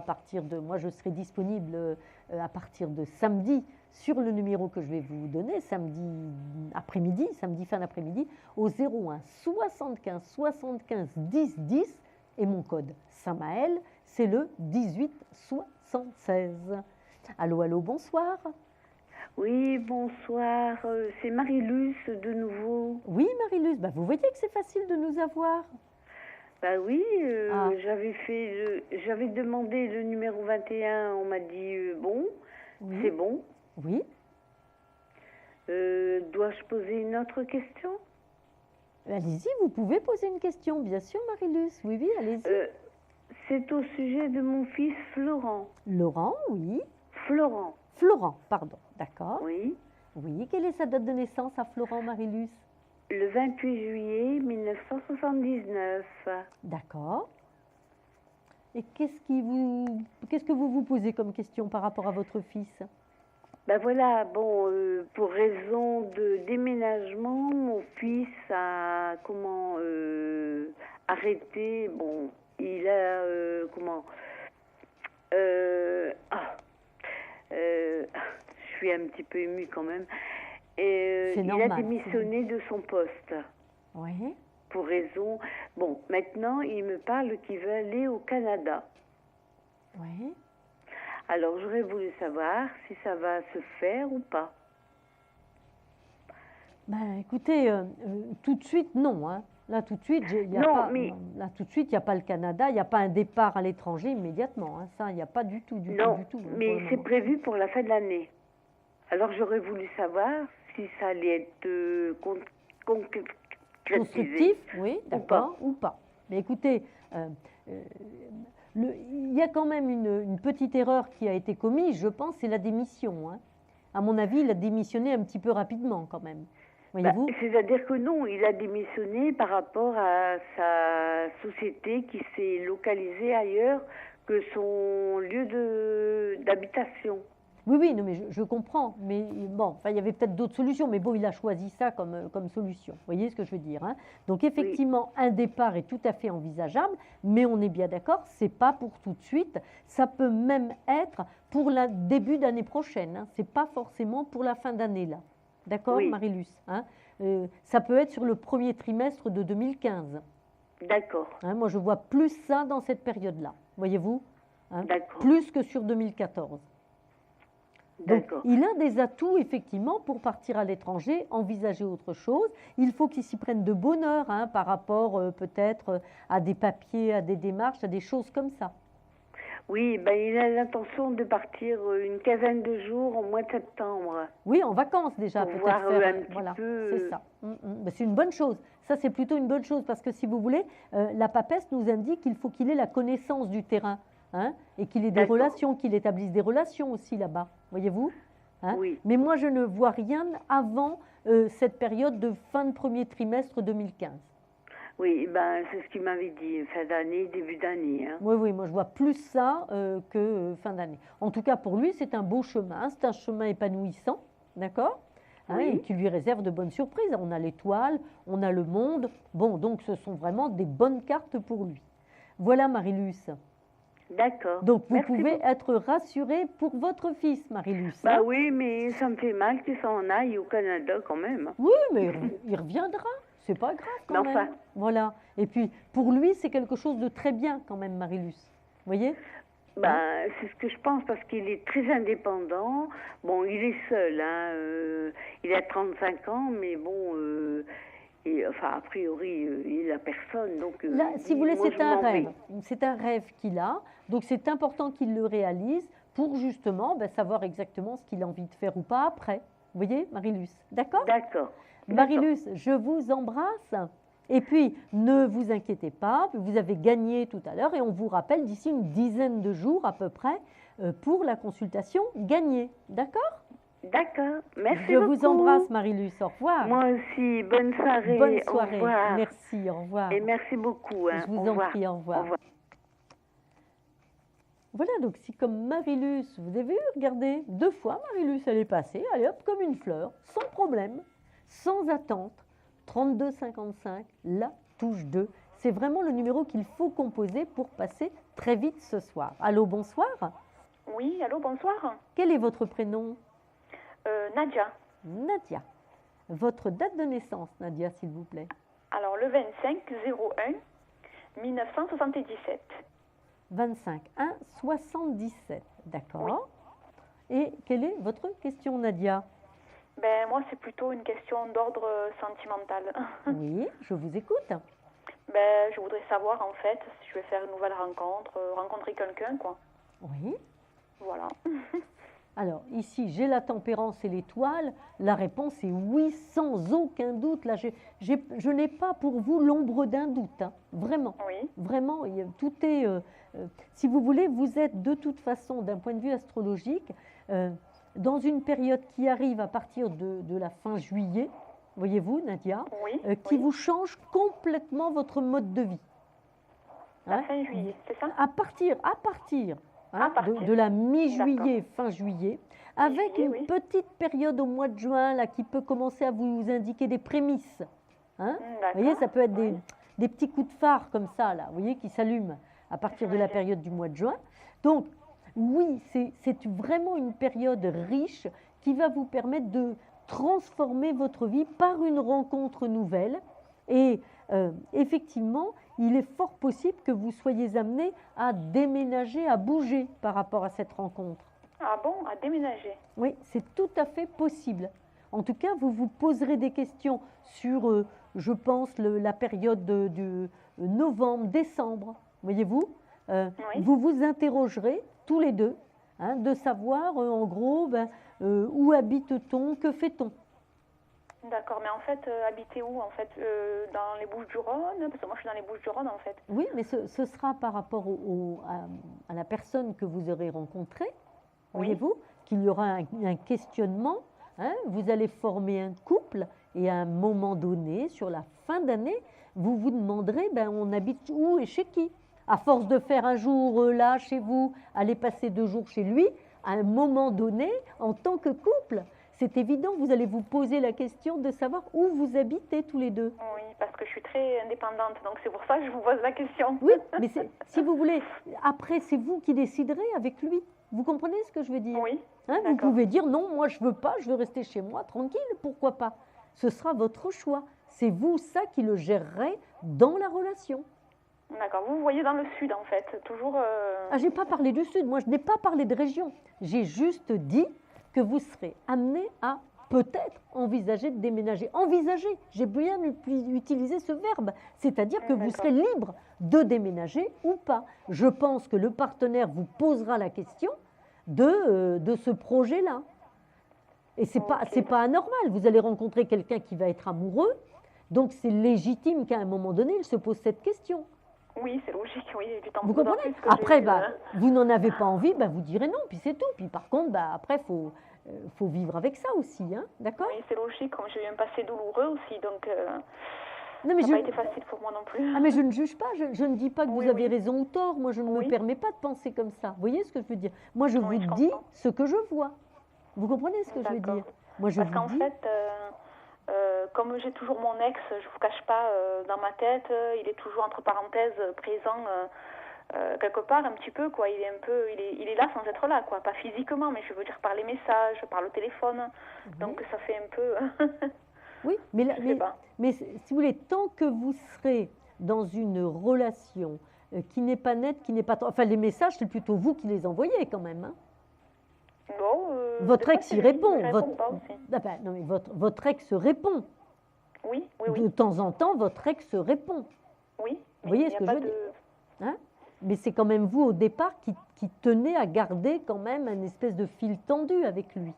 Speaker 1: moi je serai disponible à partir de samedi sur le numéro que je vais vous donner, samedi après-midi, samedi fin d'après-midi, au 01 75 75 10 10 et mon code Samaël, c'est le 18 76. Allô, allô, bonsoir.
Speaker 6: Oui, bonsoir, c'est Marie-Luce de nouveau.
Speaker 1: Oui, Marie-Luce, vous voyez que c'est facile de nous avoir.
Speaker 6: Bah oui, j'avais demandé le numéro 21, on m'a dit bon, oui. C'est bon.
Speaker 1: Oui.
Speaker 6: Dois-je poser une autre question?
Speaker 1: Allez-y, vous pouvez poser une question, bien sûr, Marie-Luce. Oui, oui, allez-y.
Speaker 6: C'est au sujet de mon fils Florent.
Speaker 1: Laurent, oui.
Speaker 6: Florent.
Speaker 1: Florent, pardon, d'accord.
Speaker 6: Oui.
Speaker 1: Oui, quelle est sa date de naissance à Florent, Marie-Luce?
Speaker 6: Le 28 juillet 1979.
Speaker 1: D'accord. Et qu'est-ce que vous vous posez comme question par rapport à votre fils?
Speaker 6: Ben voilà, bon, pour raison de déménagement, mon fils a arrêté. Bon, il a je suis un petit peu émue quand même. Et il a démissionné de son poste.
Speaker 1: Oui.
Speaker 6: Pour raison. Bon, maintenant, il me parle qu'il veut aller au Canada.
Speaker 1: Oui.
Speaker 6: Alors, j'aurais voulu savoir si ça va se faire ou pas.
Speaker 1: Écoutez, tout de suite, non. Hein. Là, tout de suite, il n'y a pas le Canada, il n'y a pas un départ à l'étranger immédiatement. Hein. Ça, il n'y a pas du tout.
Speaker 6: Non, mais c'est prévu pour la fin de l'année. Alors, j'aurais voulu savoir si ça allait être
Speaker 1: constructif, oui, d'accord, ou pas. Mais écoutez, il y a quand même une petite erreur qui a été commise, je pense, c'est la démission. Hein. À mon avis, il a démissionné un petit peu rapidement quand même. Voyez-vous ?
Speaker 6: C'est-à-dire que non, il a démissionné par rapport à sa société qui s'est localisée ailleurs que son lieu d'habitation.
Speaker 1: Oui, non, mais je comprends. Mais bon, il y avait peut-être d'autres solutions, mais bon, il a choisi ça comme solution. Vous voyez ce que je veux dire, hein? Donc effectivement, un départ est tout à fait envisageable, mais on est bien d'accord, c'est pas pour tout de suite. Ça peut même être pour le début d'année prochaine. Hein? C'est pas forcément pour la fin d'année là. D'accord, oui. Marie-Luce, hein? Ça peut être sur le premier trimestre de 2015.
Speaker 6: D'accord.
Speaker 1: Hein, moi, je vois plus ça dans cette période-là. Voyez-vous, hein? Plus que sur 2014. Donc, il a des atouts, effectivement, pour partir à l'étranger, envisager autre chose. Il faut qu'il s'y prenne de bonheur, hein, par rapport peut-être à des papiers, à des démarches, à des choses comme ça.
Speaker 6: Oui, il a l'intention de partir une quinzaine de jours au mois de septembre.
Speaker 1: Oui, en vacances déjà,
Speaker 6: peut-être faire un petit peu...
Speaker 1: c'est ça. C'est une bonne chose. Ça, c'est plutôt une bonne chose, parce que si vous voulez, la papesse nous indique qu'il faut qu'il ait la connaissance du terrain. Hein, et qu'il ait des relations, qu'il établisse des relations aussi là-bas, voyez-vous, hein?
Speaker 6: Oui.
Speaker 1: Mais moi, je ne vois rien avant cette période de fin de premier trimestre 2015.
Speaker 6: Oui, c'est ce qu'il m'avait dit, fin d'année, début d'année. Hein.
Speaker 1: Oui, moi je vois plus ça que fin d'année. En tout cas, pour lui, c'est un beau chemin, c'est un chemin épanouissant, d'accord, hein, et qui lui réserve de bonnes surprises. On a l'étoile, on a le monde, bon, donc ce sont vraiment des bonnes cartes pour lui. Voilà, Marie-Luce.
Speaker 6: D'accord.
Speaker 1: Donc, vous pouvez être rassurée pour votre fils, Marie-Luce.
Speaker 6: Bah oui, mais ça me fait mal qu'il s'en aille au Canada quand même.
Speaker 1: Oui, mais il reviendra. C'est pas grave quand même. Enfin. Voilà. Et puis, pour lui, c'est quelque chose de très bien quand même, Marie-Luce. Vous voyez?
Speaker 6: C'est ce que je pense parce qu'il est très indépendant. Bon, il est seul, hein. Il a 35 ans, mais bon, a priori, il n'a personne. Donc,
Speaker 1: là, si vous voulez, c'est un rêve. C'est un rêve qu'il a. Donc, c'est important qu'il le réalise pour justement savoir exactement ce qu'il a envie de faire ou pas après. Vous voyez, Marie-Luce? D'accord?
Speaker 6: D'accord.
Speaker 1: Marie-Luce, je vous embrasse. Et puis, ne vous inquiétez pas, vous avez gagné tout à l'heure et on vous rappelle d'ici une dizaine de jours à peu près pour la consultation gagnée. D'accord?
Speaker 6: D'accord, merci
Speaker 1: beaucoup. Je vous embrasse, Marie-Luce. Au revoir.
Speaker 6: Moi aussi, bonne soirée.
Speaker 1: Bonne soirée.
Speaker 6: Au revoir.
Speaker 1: Merci, au revoir.
Speaker 6: Et merci beaucoup. Hein.
Speaker 1: Je vous en prie, au revoir. Au revoir. Voilà, donc si comme Marie-Luce, vous avez vu, regardez, 2 fois Marie-Luce, elle est passée, allez hop, comme une fleur, sans problème, sans attente. 32 55, la touche 2. C'est vraiment le numéro qu'il faut composer pour passer très vite ce soir. Allô, bonsoir.
Speaker 8: Oui, allô, bonsoir.
Speaker 1: Quel est votre prénom?
Speaker 8: Nadia.
Speaker 1: Nadia. Votre date de naissance, Nadia, s'il vous plaît.
Speaker 8: Alors, le 25-01 1977.
Speaker 1: 25-1-77, d'accord. Oui. Et quelle est votre question, Nadia?
Speaker 8: Moi, c'est plutôt une question d'ordre sentimental.
Speaker 1: Oui, je vous écoute.
Speaker 8: Je voudrais savoir, en fait, si je vais faire une nouvelle rencontre, rencontrer quelqu'un, quoi.
Speaker 1: Oui.
Speaker 8: Voilà.
Speaker 1: Alors, ici, j'ai la tempérance et l'étoile. La réponse est oui, sans aucun doute. Là, je n'ai pas pour vous l'ombre d'un doute. Hein. Vraiment.
Speaker 8: Oui.
Speaker 1: Vraiment, tout est... si vous voulez, vous êtes de toute façon, d'un point de vue astrologique, dans une période qui arrive à partir de la fin juillet, voyez-vous, Nadia,
Speaker 8: oui,
Speaker 1: qui vous change complètement votre mode de vie.
Speaker 8: La fin juillet, c'est ça?
Speaker 1: À partir de la mi-juillet, fin juillet, avec une petite période au mois de juin là, qui peut commencer à vous indiquer des prémices. Hein? Vous voyez, ça peut être des petits coups de phare comme ça, là, vous voyez, qui s'allument à partir de la période du mois de juin. Donc, oui, c'est vraiment une période riche qui va vous permettre de transformer votre vie par une rencontre nouvelle. Et effectivement, il est fort possible que vous soyez amené à déménager, à bouger par rapport à cette rencontre.
Speaker 8: Ah bon, à déménager?
Speaker 1: Oui, c'est tout à fait possible. En tout cas, vous vous poserez des questions sur, je pense, la période de novembre, décembre, voyez-vous. Vous vous interrogerez tous les deux, hein, de savoir en gros où habite-t-on, que fait-on.
Speaker 8: D'accord, mais en fait, habitez où en fait? Dans les Bouches-du-Rhône? Parce que moi je suis dans les Bouches-du-Rhône en fait.
Speaker 1: Oui, mais ce sera par rapport à la personne que vous aurez rencontrée, voyez-vous, qu'il y aura un questionnement. Hein, vous allez former un couple et à un moment donné, sur la fin d'année, vous vous demanderez, on habite où et chez qui? À force de faire un jour là chez vous, aller passer 2 jours chez lui, à un moment donné, en tant que couple, c'est évident, vous allez vous poser la question de savoir où vous habitez tous les deux.
Speaker 8: Oui, parce que je suis très indépendante, donc c'est pour ça que je vous pose la question.
Speaker 1: Oui, mais si vous voulez, après, c'est vous qui déciderez avec lui. Vous comprenez ce que je veux dire?
Speaker 8: Oui.
Speaker 1: Hein, vous pouvez dire non, moi je veux pas, je veux rester chez moi, tranquille, pourquoi pas? Ce sera votre choix. C'est vous, ça, qui le gérerez dans la relation.
Speaker 8: D'accord, vous voyez dans le sud en fait, toujours...
Speaker 1: Ah, j'ai pas parlé du sud, moi je n'ai pas parlé de région. J'ai juste dit que vous serez amené à peut-être envisager de déménager. Envisager, j'ai bien utilisé ce verbe, c'est-à-dire que vous serez libre de déménager ou pas. Je pense que le partenaire vous posera la question de ce projet-là. Et c'est pas anormal, vous allez rencontrer quelqu'un qui va être amoureux, donc c'est légitime qu'à un moment donné, il se pose cette question.
Speaker 8: Oui, c'est logique, oui. Du temps
Speaker 1: vous comprenez? Après, vous n'en avez pas envie, vous direz non, puis c'est tout. Puis par contre, après, faut vivre avec ça aussi, hein, d'accord?
Speaker 8: Oui, c'est logique, comme j'ai eu un passé douloureux aussi, donc
Speaker 1: non, mais
Speaker 8: ça n'a pas été facile pour moi non plus.
Speaker 1: Ah, mais je ne juge pas, je ne dis pas que vous avez raison ou tort, moi je ne me permets pas de penser comme ça. Vous voyez ce que je veux dire? Moi je vous dis ce que je vois. Vous comprenez ce que je veux dire? Moi,
Speaker 8: parce qu'en fait... comme j'ai toujours mon ex, je ne vous cache pas, dans ma tête, il est toujours entre parenthèses présent quelque part un petit peu, quoi. Il est là sans être là, quoi. Pas physiquement, mais je veux dire par les messages, par le téléphone. Donc ça fait un peu...
Speaker 1: Oui, mais si vous voulez, tant que vous serez dans une relation qui n'est pas nette, qui n'est pas... Enfin, les messages, c'est plutôt vous qui les envoyez quand même. Hein.
Speaker 8: Bon,
Speaker 1: votre ex y répond.
Speaker 8: Non,
Speaker 1: mais votre ex répond.
Speaker 8: Oui.
Speaker 1: De temps en temps, votre ex répond.
Speaker 8: Oui.
Speaker 1: Vous voyez ce que je veux dire, hein? Mais c'est quand même vous, au départ, qui tenez à garder quand même un espèce de fil tendu avec lui.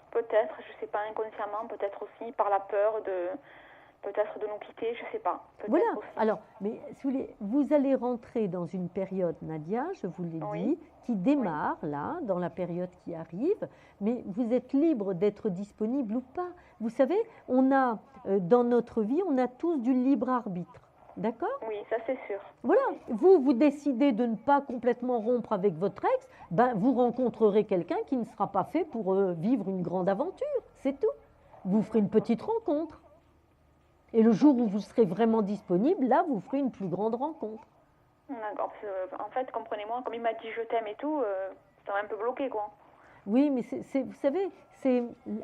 Speaker 8: Peut-être, je ne sais pas, inconsciemment, peut-être aussi par la peur peut-être de nous quitter, je ne sais pas.
Speaker 1: Voilà,
Speaker 8: aussi.
Speaker 1: Alors, mais si vous allez rentrer dans une période, Nadia, je vous l'ai dit, qui démarre là, dans la période qui arrive, mais vous êtes libre d'être disponible ou pas. Vous savez, on a, dans notre vie, on a tous du libre arbitre. D'accord ?
Speaker 8: Oui, ça c'est sûr.
Speaker 1: Voilà, vous décidez de ne pas complètement rompre avec votre ex, vous rencontrerez quelqu'un qui ne sera pas fait pour vivre une grande aventure, c'est tout. Vous ferez une petite rencontre. Et le jour où vous serez vraiment disponible, là, vous ferez une plus grande rencontre.
Speaker 8: D'accord. En fait, comprenez-moi, comme il m'a dit je t'aime et tout, ça m'a un peu bloqué, quoi.
Speaker 1: Oui, mais vous savez,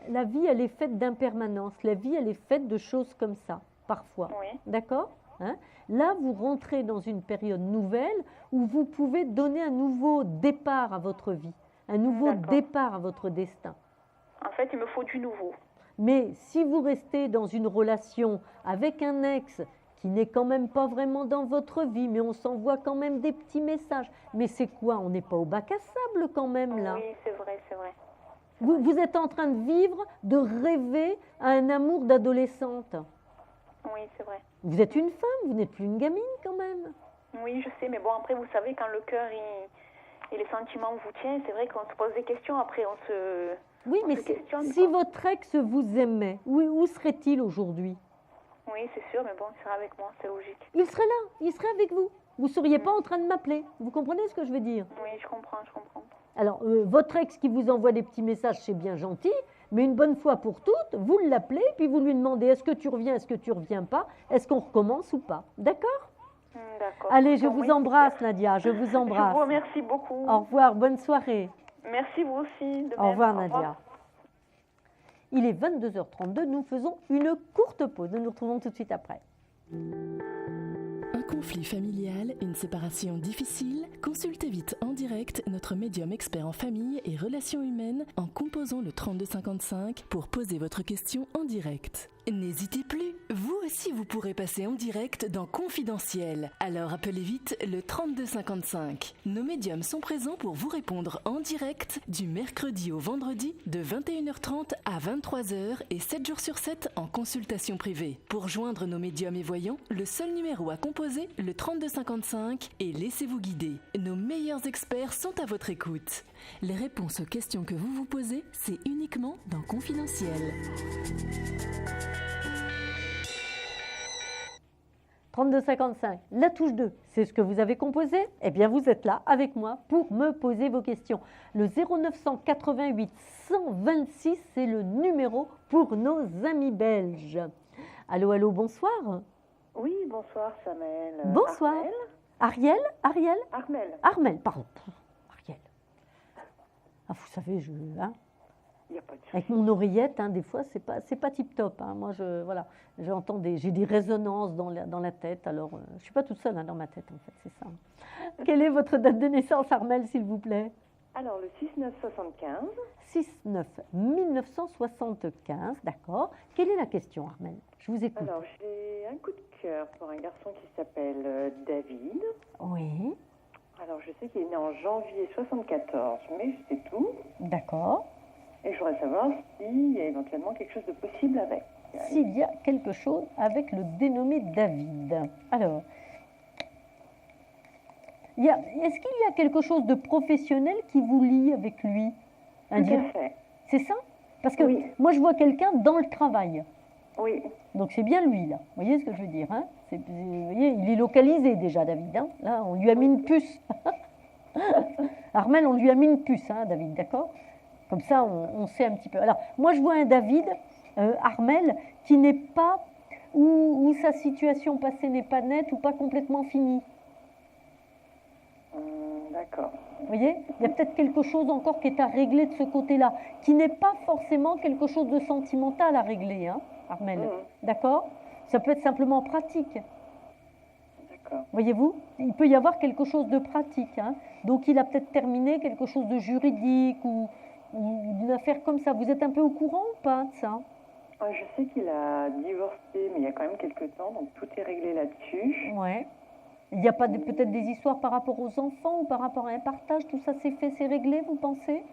Speaker 1: la vie, elle est faite d'impermanence. La vie, elle est faite de choses comme ça, parfois.
Speaker 8: Oui.
Speaker 1: D'accord ? Hein? Là, vous rentrez dans une période nouvelle où vous pouvez donner un nouveau départ à votre vie, un nouveau départ à votre destin.
Speaker 8: En fait, il me faut du nouveau.
Speaker 1: Mais si vous restez dans une relation avec un ex qui n'est quand même pas vraiment dans votre vie, mais on s'envoie quand même des petits messages. Mais c'est quoi? On n'est pas au bac à sable quand même là.
Speaker 8: Oui, c'est vrai, c'est vrai.
Speaker 1: Vous êtes en train de vivre, de rêver à un amour d'adolescente.
Speaker 8: Oui, c'est vrai.
Speaker 1: Vous êtes une femme, vous n'êtes plus une gamine quand même.
Speaker 8: Oui, je sais, mais bon, après, vous savez, quand le cœur et les sentiments vous tiennent, c'est vrai qu'on se pose des questions, après on se...
Speaker 1: Oui, mais si votre ex vous aimait, où serait-il aujourd'hui?
Speaker 8: Oui, c'est sûr, mais bon, il serait avec moi, c'est logique.
Speaker 1: Il serait là, il serait avec vous. Vous ne seriez pas en train de m'appeler. Vous comprenez ce que je veux dire?
Speaker 8: Oui, je comprends.
Speaker 1: Alors, votre ex qui vous envoie des petits messages, c'est bien gentil, mais une bonne fois pour toutes, vous l'appelez, puis vous lui demandez est-ce que tu reviens, est-ce que tu ne reviens pas, est-ce qu'on recommence ou pas. D'accord?
Speaker 8: D'accord.
Speaker 1: Allez, je vous embrasse, Nadia, je vous embrasse.
Speaker 8: Je vous remercie beaucoup.
Speaker 1: Au revoir, bonne soirée.
Speaker 8: Merci, vous aussi. De même.
Speaker 1: Au revoir, Nadia. Il est 22h32, nous faisons une courte pause. Nous nous retrouvons tout de suite après.
Speaker 4: Un conflit familial, une séparation difficile? Consultez vite en direct notre médium expert en famille et relations humaines en composant le 3255 pour poser votre question en direct. N'hésitez plus, vous aussi vous pourrez passer en direct dans Confidentiel. Alors appelez vite le 3255. Nos médiums sont présents pour vous répondre en direct du mercredi au vendredi de 21h30 à 23h et 7 jours sur 7 en consultation privée. Pour joindre nos médiums et voyants, le seul numéro à composer, le 3255, et laissez-vous guider. Nos meilleurs experts sont à votre écoute. Les réponses aux questions que vous vous posez, c'est uniquement dans Confidentiel.
Speaker 1: 3255, la touche 2, c'est ce que vous avez composé? Eh bien, vous êtes là avec moi pour me poser vos questions. Le 0988 126, c'est le numéro pour nos amis belges. Allô, allô, bonsoir.
Speaker 9: Oui, bonsoir, Samel.
Speaker 1: Bonsoir. Ariel? Armel, pardon. Ariel. Ah, vous savez, avec mon oreillette, des fois, c'est pas tip-top. Moi, j'entends j'ai des résonances dans la tête. Alors, je ne suis pas toute seule dans ma tête, en fait, c'est ça. Quelle est votre date de naissance, Armel, s'il vous plaît?
Speaker 9: Alors, le 6-9-75.
Speaker 1: 6-9-1975, d'accord. Quelle est la question, Armel? Je vous écoute.
Speaker 9: Alors, j'ai un coup de cœur pour un garçon qui s'appelle David.
Speaker 1: Oui.
Speaker 9: Alors, je sais qu'il est né en janvier 74, mais c'est tout.
Speaker 1: D'accord.
Speaker 9: Et je voudrais savoir s'il y a éventuellement quelque chose de possible avec.
Speaker 1: S'il y a quelque chose avec le dénommé David. Alors, est-ce qu'il y a quelque chose de professionnel qui vous lie avec lui?
Speaker 9: Tout à fait.
Speaker 1: C'est ça? Parce que moi, je vois quelqu'un dans le travail.
Speaker 9: Oui.
Speaker 1: Donc, c'est bien lui, là. Vous voyez ce que je veux dire, vous voyez, il est localisé déjà, David. Là, on lui a mis une puce. Armel, on lui a mis une puce, David, d'accord? Comme ça, on sait un petit peu. Alors, moi, je vois un David, Armel, qui n'est pas, où sa situation passée n'est pas nette ou pas complètement finie.
Speaker 9: D'accord.
Speaker 1: Vous voyez, il y a peut-être quelque chose encore qui est à régler de ce côté-là, qui n'est pas forcément quelque chose de sentimental à régler, hein, Armel. D'accord? Ça peut être simplement pratique.
Speaker 9: D'accord.
Speaker 1: Voyez-vous, il peut y avoir quelque chose de pratique. Hein. Donc, il a peut-être terminé quelque chose de juridique ou d'une affaire comme ça. Vous êtes un peu au courant ou pas de ça?
Speaker 9: Je sais qu'il a divorcé, mais il y a quand même quelques temps, donc tout est réglé là-dessus.
Speaker 1: Ouais. Il n'y a pas peut-être des histoires par rapport aux enfants ou par rapport à un partage? Tout ça c'est fait, c'est réglé, vous pensez?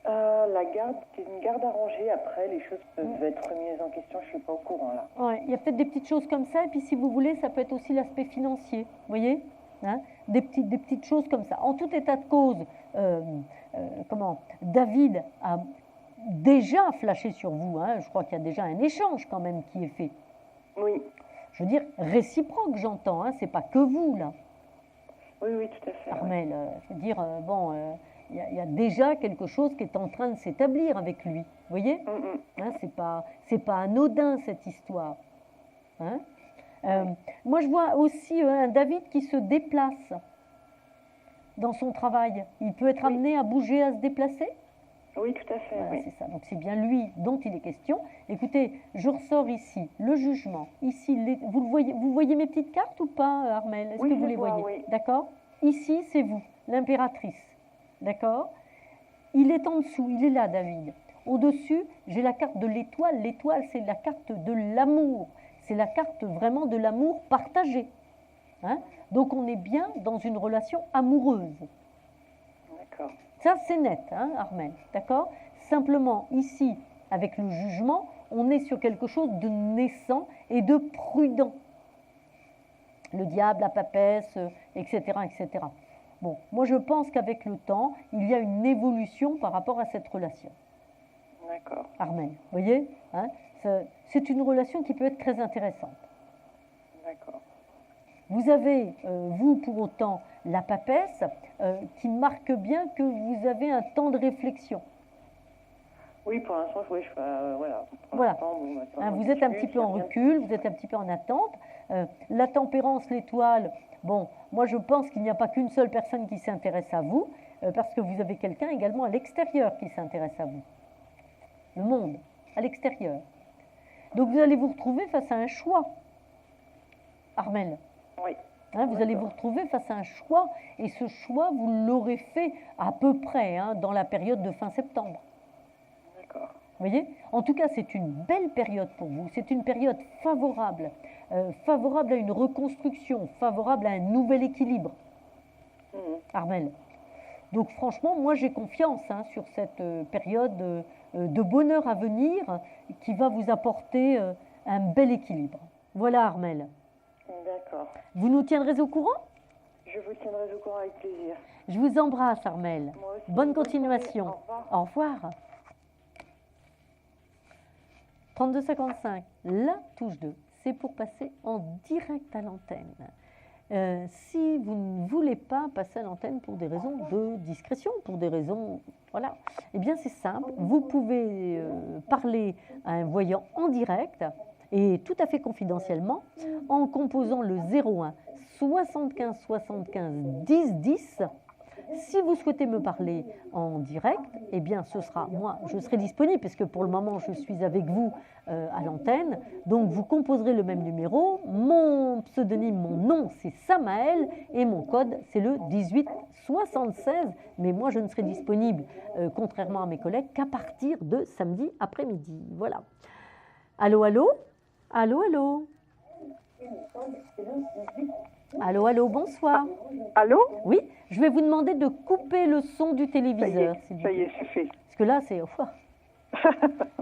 Speaker 9: La garde, c'est une garde arrangée. Après, les choses peuvent être remises en question. Je ne suis pas au courant, là.
Speaker 1: Ouais, il y a peut-être des petites choses comme ça. Et puis, si vous voulez, ça peut être aussi l'aspect financier. Vous voyez, hein, des petites choses comme ça. En tout état de cause, David a déjà flashé sur vous. Hein, je crois qu'il y a déjà un échange quand même qui est fait.
Speaker 9: Oui.
Speaker 1: Je veux dire, réciproque, j'entends. Hein, c'est pas que vous, là.
Speaker 9: Oui, oui, tout à fait.
Speaker 1: Armel, je veux dire, il y a déjà quelque chose qui est en train de s'établir avec lui. Vous voyez, hein, c'est pas anodin cette histoire. Hein. Moi, je vois aussi un David qui se déplace dans son travail. Il peut être amené à bouger, à se déplacer?
Speaker 9: Oui, tout à fait.
Speaker 1: Voilà,
Speaker 9: oui.
Speaker 1: c'est ça. Donc, c'est bien lui dont il est question. Écoutez, je ressors ici le jugement. Ici, vous voyez mes petites cartes ou pas, Armel? Est-ce que vous les voyez?
Speaker 9: Oui.
Speaker 1: D'accord. Ici, c'est vous, l'impératrice. D'accord. Il est en dessous, il est là, David. Au-dessus, j'ai la carte de l'étoile. L'étoile, c'est la carte de l'amour. C'est la carte vraiment de l'amour partagé. Hein. Donc, on est bien dans une relation amoureuse.
Speaker 9: D'accord.
Speaker 1: Ça, c'est net, hein, Armel. D'accord? Simplement, ici, avec le jugement, on est sur quelque chose de naissant et de prudent. Le diable, la papesse, etc., etc. Bon, moi, je pense qu'avec le temps, il y a une évolution par rapport à cette relation.
Speaker 9: D'accord.
Speaker 1: Armel, vous voyez, hein, c'est une relation qui peut être très intéressante.
Speaker 9: D'accord.
Speaker 1: Vous avez, vous, pour autant, la papesse qui marque bien que vous avez un temps de réflexion.
Speaker 9: Oui, pour l'instant, voilà.
Speaker 1: Voilà. Hein, vous êtes un petit peu en recul, vous êtes un petit peu en attente. La tempérance, l'étoile, bon, moi je pense qu'il n'y a pas qu'une seule personne qui s'intéresse à vous, parce que vous avez quelqu'un également à l'extérieur qui s'intéresse à vous. Le monde, à l'extérieur. Donc vous allez vous retrouver face à un choix, Armel.
Speaker 9: Oui.
Speaker 1: Hein, vous allez vous retrouver face à un choix, et ce choix, vous l'aurez fait à peu près hein, dans la période de fin septembre.
Speaker 9: D'accord.
Speaker 1: Vous voyez? En tout cas, c'est une belle période pour vous. C'est une période favorable, favorable à une reconstruction, favorable à un nouvel équilibre. Armel. Donc franchement, moi j'ai confiance hein, sur cette période de bonheur à venir qui va vous apporter un bel équilibre. Voilà, Armel.
Speaker 9: D'accord.
Speaker 1: Vous nous tiendrez au courant?
Speaker 9: Je vous tiendrai au courant avec plaisir.
Speaker 1: Je vous embrasse, Armel.
Speaker 9: Moi aussi.
Speaker 1: Bonne continuation. Au revoir. 32,55, la touche 2, c'est pour passer en direct à l'antenne. Si vous ne voulez pas passer à l'antenne pour des raisons de discrétion, pour des raisons, voilà, eh bien c'est simple, vous pouvez parler à un voyant en direct et tout à fait confidentiellement en composant le 01 75 75 10 10. Si vous souhaitez me parler en direct, eh bien ce sera moi, je serai disponible parce que pour le moment je suis avec vous à l'antenne. Donc vous composerez le même numéro. Mon pseudonyme, mon nom c'est Samaël et mon code c'est le 1876. Mais moi je ne serai disponible, contrairement à mes collègues, qu'à partir de samedi après-midi. Voilà. Allô, allô? Allô, allô? Allô, allô, bonsoir.
Speaker 10: Allô?
Speaker 1: Oui, je vais vous demander de couper le son du téléviseur.
Speaker 10: Ça y est, c'est fait.
Speaker 1: Parce que là, c'est...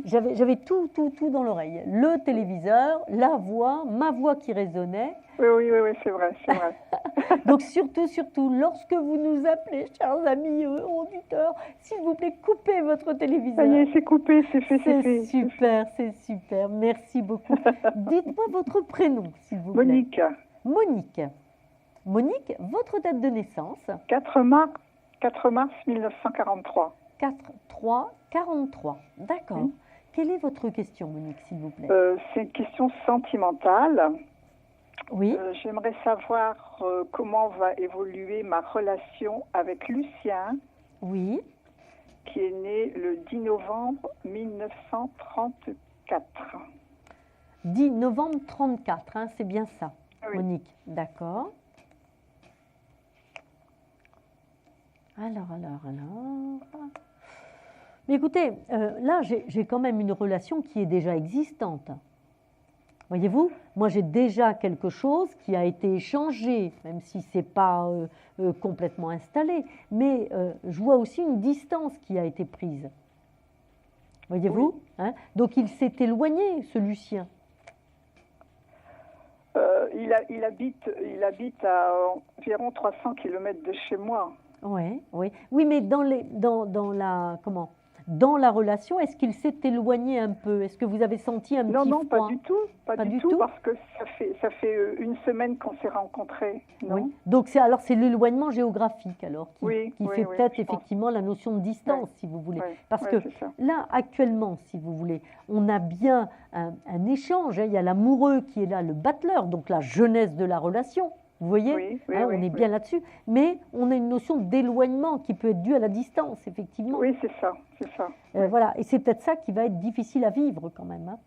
Speaker 1: J'avais tout dans l'oreille. Le téléviseur, la voix, ma voix qui résonnait.
Speaker 10: Oui, c'est vrai.
Speaker 1: Donc surtout, lorsque vous nous appelez, chers amis auditeurs, s'il vous plaît, coupez votre téléviseur.
Speaker 10: Ça y est, c'est coupé, c'est fait.
Speaker 1: C'est super, merci beaucoup. Dites-moi votre prénom, s'il vous plaît.
Speaker 10: Monique.
Speaker 1: Monique, votre date de naissance?
Speaker 10: 4 mars 1943.
Speaker 1: 4-3-43, d'accord. Oui. Quelle est votre question, Monique, s'il vous plaît?
Speaker 10: C'est une question sentimentale.
Speaker 1: Oui.
Speaker 10: J'aimerais savoir comment va évoluer ma relation avec Lucien.
Speaker 1: Oui.
Speaker 10: Qui est né le 10 novembre 1934.
Speaker 1: 10 novembre 34, hein, c'est bien ça,
Speaker 10: oui.
Speaker 1: Monique. D'accord. Alors. Mais écoutez, là, j'ai quand même une relation qui est déjà existante. Voyez-vous, moi j'ai déjà quelque chose qui a été échangé, même si ce n'est pas complètement installé, mais je vois aussi une distance qui a été prise. Voyez-vous, oui. Hein, donc il s'est éloigné, ce Lucien.
Speaker 10: Il habite à environ 300 km de chez moi.
Speaker 1: Oui, mais dans la relation, est-ce qu'il s'est éloigné un peu? Est-ce que vous avez senti un petit froid?
Speaker 10: Non, pas du tout. Pas du tout, parce que ça fait une semaine qu'on s'est rencontrés. Non.
Speaker 1: Oui. Donc c'est l'éloignement géographique alors qui fait peut-être effectivement la notion de distance, si vous voulez. Parce que là, actuellement, si vous voulez, on a bien un échange. Hein. Il y a l'amoureux qui est là, le battleur, donc la jeunesse de la relation. Vous voyez, on est bien là-dessus, mais on a une notion d'éloignement qui peut être due à la distance, effectivement.
Speaker 10: Oui, c'est ça.
Speaker 1: Voilà, et c'est peut-être ça qui va être difficile à vivre quand même. Hein.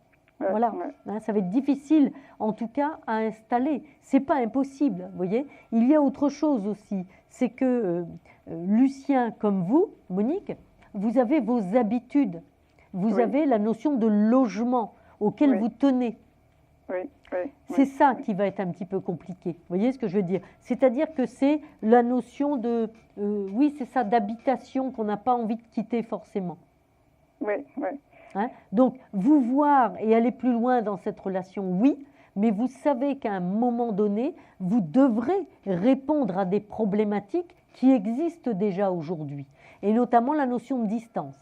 Speaker 1: Voilà, hein, ça va être difficile, en tout cas, à installer. C'est pas impossible, vous voyez. Il y a autre chose aussi, c'est que Lucien, comme vous, Monique, vous avez vos habitudes, vous avez la notion de logement auquel vous tenez. C'est ça qui va être un petit peu compliqué. Vous voyez ce que je veux dire? C'est-à-dire que c'est la notion de, c'est ça, d'habitation qu'on n'a pas envie de quitter forcément.
Speaker 10: Oui.
Speaker 1: Hein? Donc, vous voir et aller plus loin dans cette relation, oui, mais vous savez qu'à un moment donné, vous devrez répondre à des problématiques qui existent déjà aujourd'hui, et notamment la notion de distance.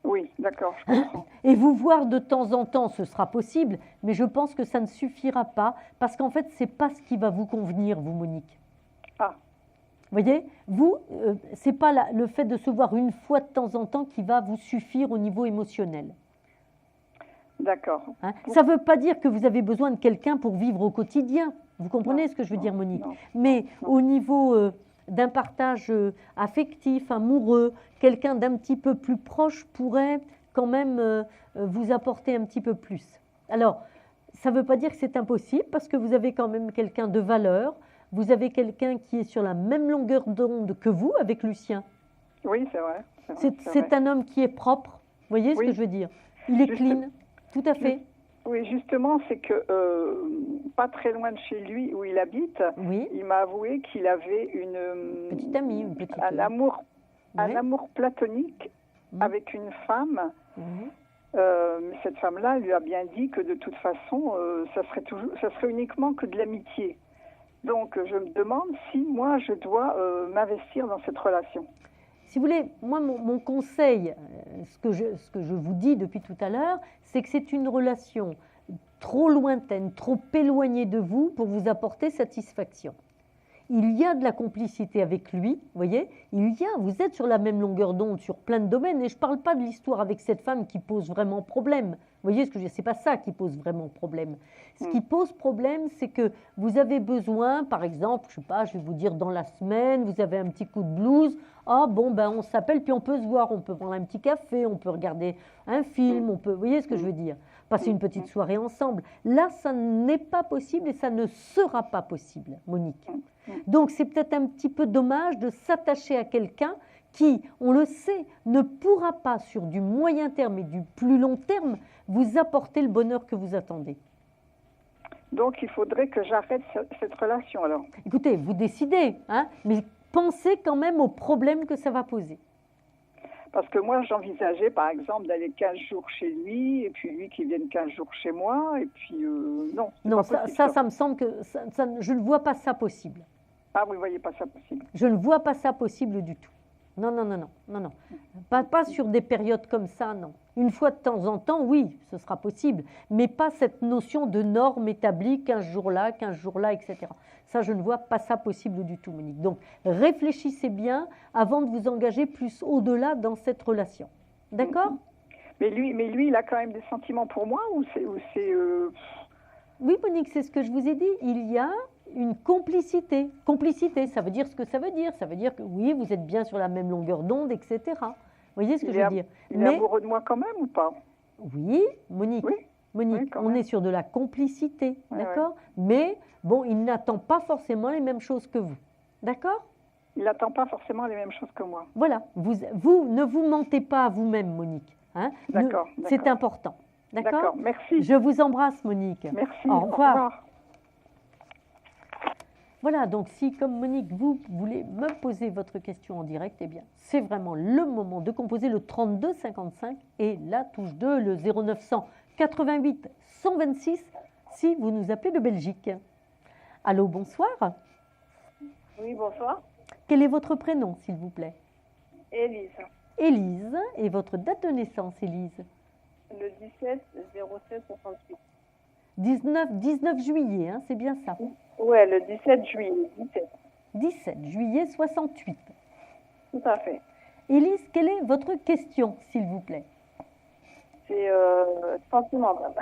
Speaker 10: Oui, d'accord, je comprends.
Speaker 1: Et vous voir de temps en temps, ce sera possible, mais je pense que ça ne suffira pas, parce qu'en fait, ce n'est pas ce qui va vous convenir, vous, Monique.
Speaker 10: Ah.
Speaker 1: Vous voyez, vous, ce n'est pas le fait de se voir une fois de temps en temps qui va vous suffire au niveau émotionnel.
Speaker 10: D'accord.
Speaker 1: Hein? Ça ne veut pas dire que vous avez besoin de quelqu'un pour vivre au quotidien. Vous comprenez ce que je veux dire, Monique? Mais au niveau d'un partage affectif, amoureux, quelqu'un d'un petit peu plus proche pourrait quand même vous apporter un petit peu plus. Alors, ça ne veut pas dire que c'est impossible, parce que vous avez quand même quelqu'un de valeur, vous avez quelqu'un qui est sur la même longueur d'onde que vous, avec Lucien.
Speaker 10: Oui, c'est vrai.
Speaker 1: C'est un homme qui est propre, vous voyez ce que je veux dire? Il est clean, tout à fait.
Speaker 10: Oui, justement, c'est que pas très loin de chez lui où il habite, il m'a avoué qu'il avait une
Speaker 1: petite amie,
Speaker 10: un amour platonique avec une femme. Mais cette femme-là lui a bien dit que de toute façon, ça serait uniquement que de l'amitié. Donc, je me demande si moi je dois m'investir dans cette relation.
Speaker 1: Si vous voulez, moi, mon conseil, ce que je vous dis depuis tout à l'heure, c'est que c'est une relation trop lointaine, trop éloignée de vous pour vous apporter satisfaction. Il y a de la complicité avec lui, vous voyez, vous êtes sur la même longueur d'onde sur plein de domaines, et je ne parle pas de l'histoire avec cette femme qui pose vraiment problème. Vous voyez ce que je veux dire? C'est pas ça qui pose vraiment problème. Ce qui pose problème, c'est que vous avez besoin, par exemple, je sais pas, je vais vous dire dans la semaine, vous avez un petit coup de blues, on s'appelle puis on peut se voir, on peut prendre un petit café, on peut regarder un film, vous voyez ce que je veux dire? Passer une petite soirée ensemble. Là, ça n'est pas possible et ça ne sera pas possible, Monique. Donc, c'est peut-être un petit peu dommage de s'attacher à quelqu'un qui, on le sait, ne pourra pas, sur du moyen terme et du plus long terme, vous apporter le bonheur que vous attendez.
Speaker 10: Donc, il faudrait que j'arrête cette relation, alors.
Speaker 1: Écoutez, vous décidez, hein, mais pensez quand même aux problèmes que ça va poser.
Speaker 10: Parce que moi, j'envisageais, par exemple, d'aller 15 jours chez lui, et puis lui qui vienne 15 jours chez moi, et puis non.
Speaker 1: Non, ça me semble que je ne vois pas ça possible.
Speaker 10: Ah, vous ne voyez pas ça possible?
Speaker 1: Je ne vois pas ça possible du tout. Non. Pas sur des périodes comme ça, non. Une fois de temps en temps, oui, ce sera possible, mais pas cette notion de norme établie, 15 jours là, etc. Ça, je ne vois pas ça possible du tout, Monique. Donc, réfléchissez bien avant de vous engager plus au-delà dans cette relation. D'accord?
Speaker 10: Mais lui, il a quand même des sentiments pour moi, ou c'est
Speaker 1: Oui, Monique, c'est ce que je vous ai dit. Il y a une complicité. Complicité, ça veut dire ce que ça veut dire. Ça veut dire que oui, vous êtes bien sur la même longueur d'onde, etc. Vous voyez ce que je veux dire?
Speaker 10: Il est amoureux de moi quand même ou pas?
Speaker 1: Oui, Monique.
Speaker 10: Oui.
Speaker 1: Monique,
Speaker 10: Oui,
Speaker 1: on est sur de la complicité,
Speaker 10: Ouais,
Speaker 1: d'accord? Mais bon, il n'attend pas forcément les mêmes choses que vous, d'accord?
Speaker 10: Il n'attend pas forcément les mêmes choses que moi.
Speaker 1: Voilà, vous ne vous mentez pas à vous-même, Monique. Hein?
Speaker 10: D'accord.
Speaker 1: C'est important, d'accord?
Speaker 10: D'accord, merci.
Speaker 1: Je vous embrasse, Monique.
Speaker 10: Merci.
Speaker 1: Au revoir. Voilà, donc si, comme Monique, vous voulez me poser votre question en direct, eh bien, c'est vraiment le moment de composer le 32 55 et la touche 2, le 0900 88 126, si vous nous appelez de Belgique. Allô, bonsoir.
Speaker 5: Oui, bonsoir.
Speaker 1: Quel est votre prénom, s'il vous plaît?
Speaker 5: Élise.
Speaker 1: Élise. Et votre date de naissance, Élise?
Speaker 5: Le 17 07 68.
Speaker 1: 19 juillet, hein, c'est bien ça?
Speaker 5: Ouais, le 17 juillet.
Speaker 1: 17 juillet 68.
Speaker 5: Tout à fait.
Speaker 1: Élise, quelle est votre question, s'il vous plaît?
Speaker 5: C'est sentimental.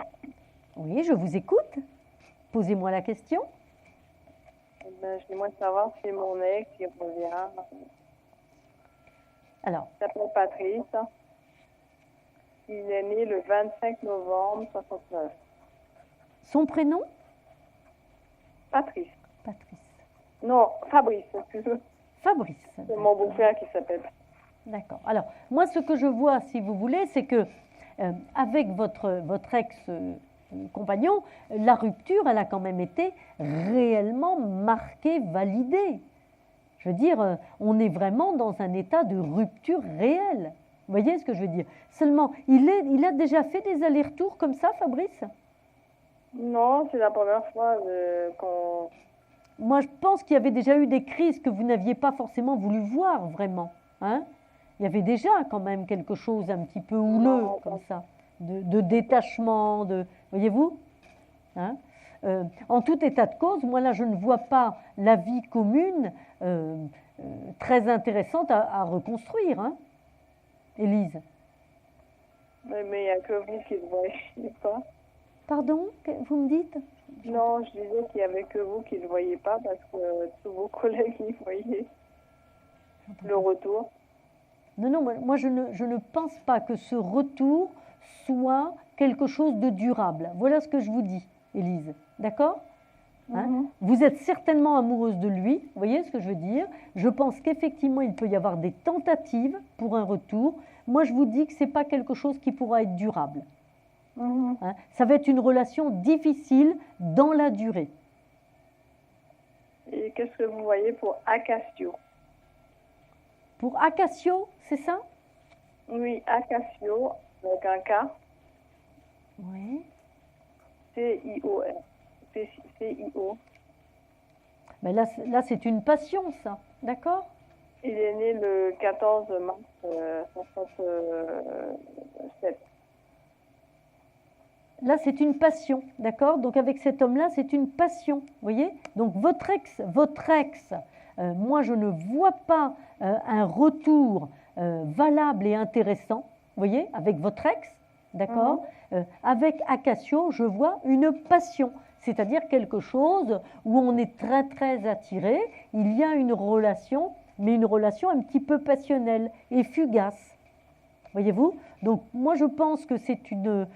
Speaker 1: Oui, je vous écoute. Posez-moi la question.
Speaker 5: J'aimerais savoir si mon ex il revient.
Speaker 1: Alors.
Speaker 5: Il s'appelle Patrice. Il est né le 25 novembre 69.
Speaker 1: Son prénom?
Speaker 5: Patrice.
Speaker 1: Patrice.
Speaker 5: Non, Fabrice, excuse-moi.
Speaker 1: Fabrice.
Speaker 5: C'est mon beau-frère qui s'appelle.
Speaker 1: D'accord. Alors, moi, ce que je vois, si vous voulez, c'est que avec votre ex-compagnon, la rupture, elle a quand même été réellement marquée, validée. Je veux dire, on est vraiment dans un état de rupture réelle. Vous voyez ce que je veux dire? Seulement, il a déjà fait des allers-retours comme ça, Fabrice?
Speaker 5: Non, c'est la première fois qu'on...
Speaker 1: Moi, je pense qu'il y avait déjà eu des crises que vous n'aviez pas forcément voulu voir, vraiment. Hein? Il y avait déjà quand même quelque chose un petit peu houleux, comme ça, de détachement, voyez-vous? Hein? En tout état de cause, moi là, je ne vois pas la vie commune très intéressante à reconstruire, hein? Élise.
Speaker 5: Mais il n'y a que vous qui le voyez pas.
Speaker 1: Pardon, vous me dites?
Speaker 5: Non, je disais qu'il n'y avait que vous qui ne le voyez pas parce que tous vos collègues y voyaient le retour.
Speaker 1: Non, moi je ne pense pas que ce retour soit quelque chose de durable. Voilà ce que je vous dis, Élise. D'accord? Hein? Vous êtes certainement amoureuse de lui, vous voyez ce que je veux dire? Je pense qu'effectivement, il peut y avoir des tentatives pour un retour. Moi, je vous dis que ce n'est pas quelque chose qui pourra être durable. Hein? Ça va être une relation difficile dans la durée.
Speaker 5: Et qu'est-ce que vous voyez pour Acacio?
Speaker 1: Pour Acacio, c'est ça?
Speaker 5: Oui, Acacio, avec un K.
Speaker 1: Oui.
Speaker 5: C-I-O-R. C-I-O.
Speaker 1: Mais là c'est une passion, ça. D'accord?
Speaker 5: Il est né le 14 mars 67.
Speaker 1: Là, c'est une passion, d'accord? Donc, avec cet homme-là, c'est une passion, vous voyez? Donc, votre ex, moi, je ne vois pas un retour valable et intéressant, vous voyez, avec votre ex, d'accord? Avec Acacio, je vois une passion, c'est-à-dire quelque chose où on est très, très attiré, il y a une relation, mais une relation un petit peu passionnelle et fugace. Voyez-vous? Donc, moi, je pense que c'est une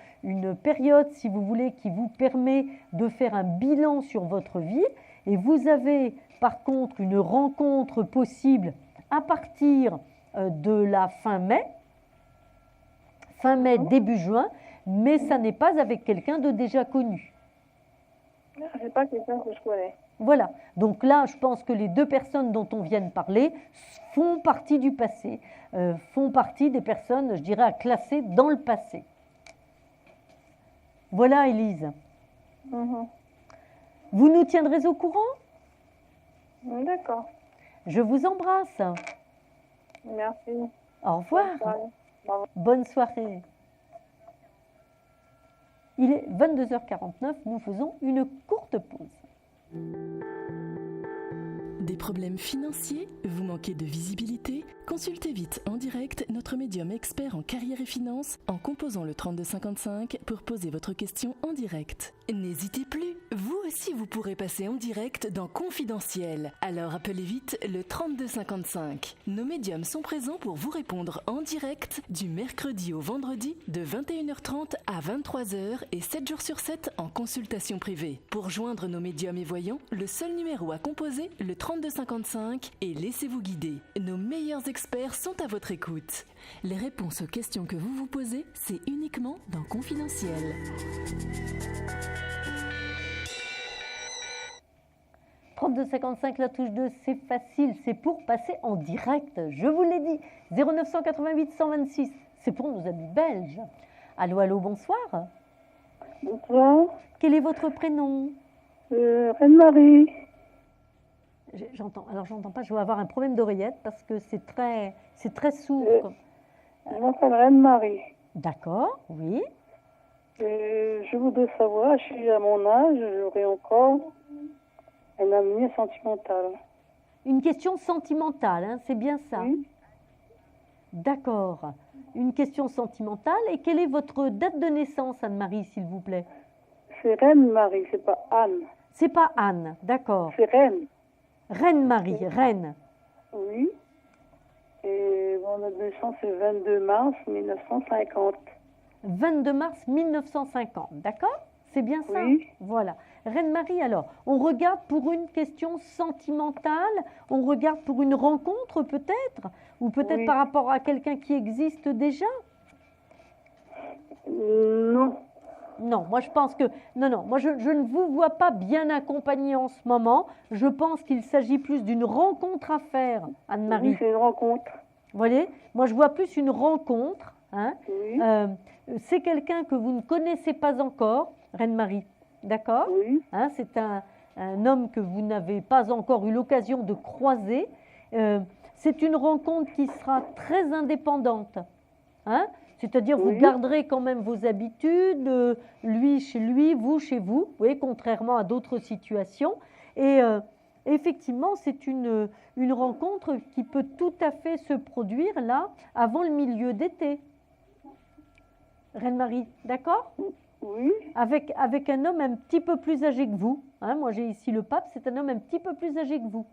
Speaker 1: période, si vous voulez, qui vous permet de faire un bilan sur votre vie. Et vous avez, par contre, une rencontre possible à partir de la fin mai, début juin, mais ça n'est pas avec quelqu'un de déjà connu.
Speaker 5: C'est pas quelqu'un que je connais.
Speaker 1: Voilà. Donc là, je pense que les deux personnes dont on vient de parler font partie du passé, font partie des personnes, je dirais, à classer dans le passé. Voilà, Élise. Vous nous tiendrez au courant?
Speaker 5: D'accord.
Speaker 1: Je vous embrasse.
Speaker 5: Merci.
Speaker 1: Au revoir. Bonne soirée. Il est 22h49, nous faisons une courte pause.
Speaker 4: Des problèmes financiers? Vous manquez de visibilité? Consultez vite en direct notre médium expert en carrière et finances en composant le 3255 pour poser votre question en direct. N'hésitez plus, vous aussi vous pourrez passer en direct dans Confidentiel. Alors appelez vite le 3255. Nos médiums sont présents pour vous répondre en direct du mercredi au vendredi de 21h30 à 23h et 7 jours sur 7 en consultation privée. Pour joindre nos médiums et voyants, le seul numéro à composer, le 3255, et laissez-vous guider. Nos meilleurs experts sont à votre écoute. Les réponses aux questions que vous vous posez, c'est uniquement dans Confidentiel.
Speaker 1: « 3255, la touche 2, c'est facile, c'est pour passer en direct, je vous l'ai dit. 0988 126, c'est pour nos amis belges. Allô, allô, bonsoir.
Speaker 11: Bonsoir.
Speaker 1: Quel est votre prénom?
Speaker 11: Reine-Marie.
Speaker 1: J'entends pas, je vais avoir un problème d'oreillette parce que c'est très sourd.
Speaker 11: Je m'appelle Reine-Marie.
Speaker 1: D'accord, oui.
Speaker 11: Je voudrais savoir, je suis à mon âge, j'aurai encore un avenir sentimental.
Speaker 1: Une question sentimentale, hein, c'est bien ça?
Speaker 11: Oui.
Speaker 1: D'accord. Une question sentimentale. Et quelle est votre date de naissance, Anne-Marie, s'il vous plaît?
Speaker 11: C'est Reine-Marie, c'est pas Anne.
Speaker 1: C'est pas Anne, d'accord.
Speaker 11: C'est Reine.
Speaker 1: Reine-Marie, Reine.
Speaker 11: Oui. Et mon date de naissance, c'est 22 mars 1950.
Speaker 1: 22 mars 1950, d'accord? C'est bien ça?
Speaker 11: Oui.
Speaker 1: Voilà. Reine-Marie, alors, on regarde pour une question sentimentale, on regarde pour une rencontre peut-être, ou peut-être par rapport à quelqu'un qui existe déjà?
Speaker 11: Non.
Speaker 1: Non, moi je pense que... Non, moi je ne vous vois pas bien accompagnée en ce moment. Je pense qu'il s'agit plus d'une rencontre à faire, Anne-Marie.
Speaker 11: Oui, c'est une rencontre.
Speaker 1: Vous voyez? Moi je vois plus une rencontre. Hein.
Speaker 11: Oui.
Speaker 1: C'est quelqu'un que vous ne connaissez pas encore, Reine-Marie. D'accord?
Speaker 11: Oui.
Speaker 1: Hein, c'est un homme que vous n'avez pas encore eu l'occasion de croiser. C'est une rencontre qui sera très indépendante. Hein? C'est-à-dire, vous garderez quand même vos habitudes, lui chez lui, vous chez vous, voyez, contrairement à d'autres situations. Et effectivement, c'est une rencontre qui peut tout à fait se produire là, avant le milieu d'été. Reine-Marie, d'accord?
Speaker 11: Oui.
Speaker 1: Avec un homme un petit peu plus âgé que vous. Hein, moi, j'ai ici le pape, c'est un homme un petit peu plus âgé que vous.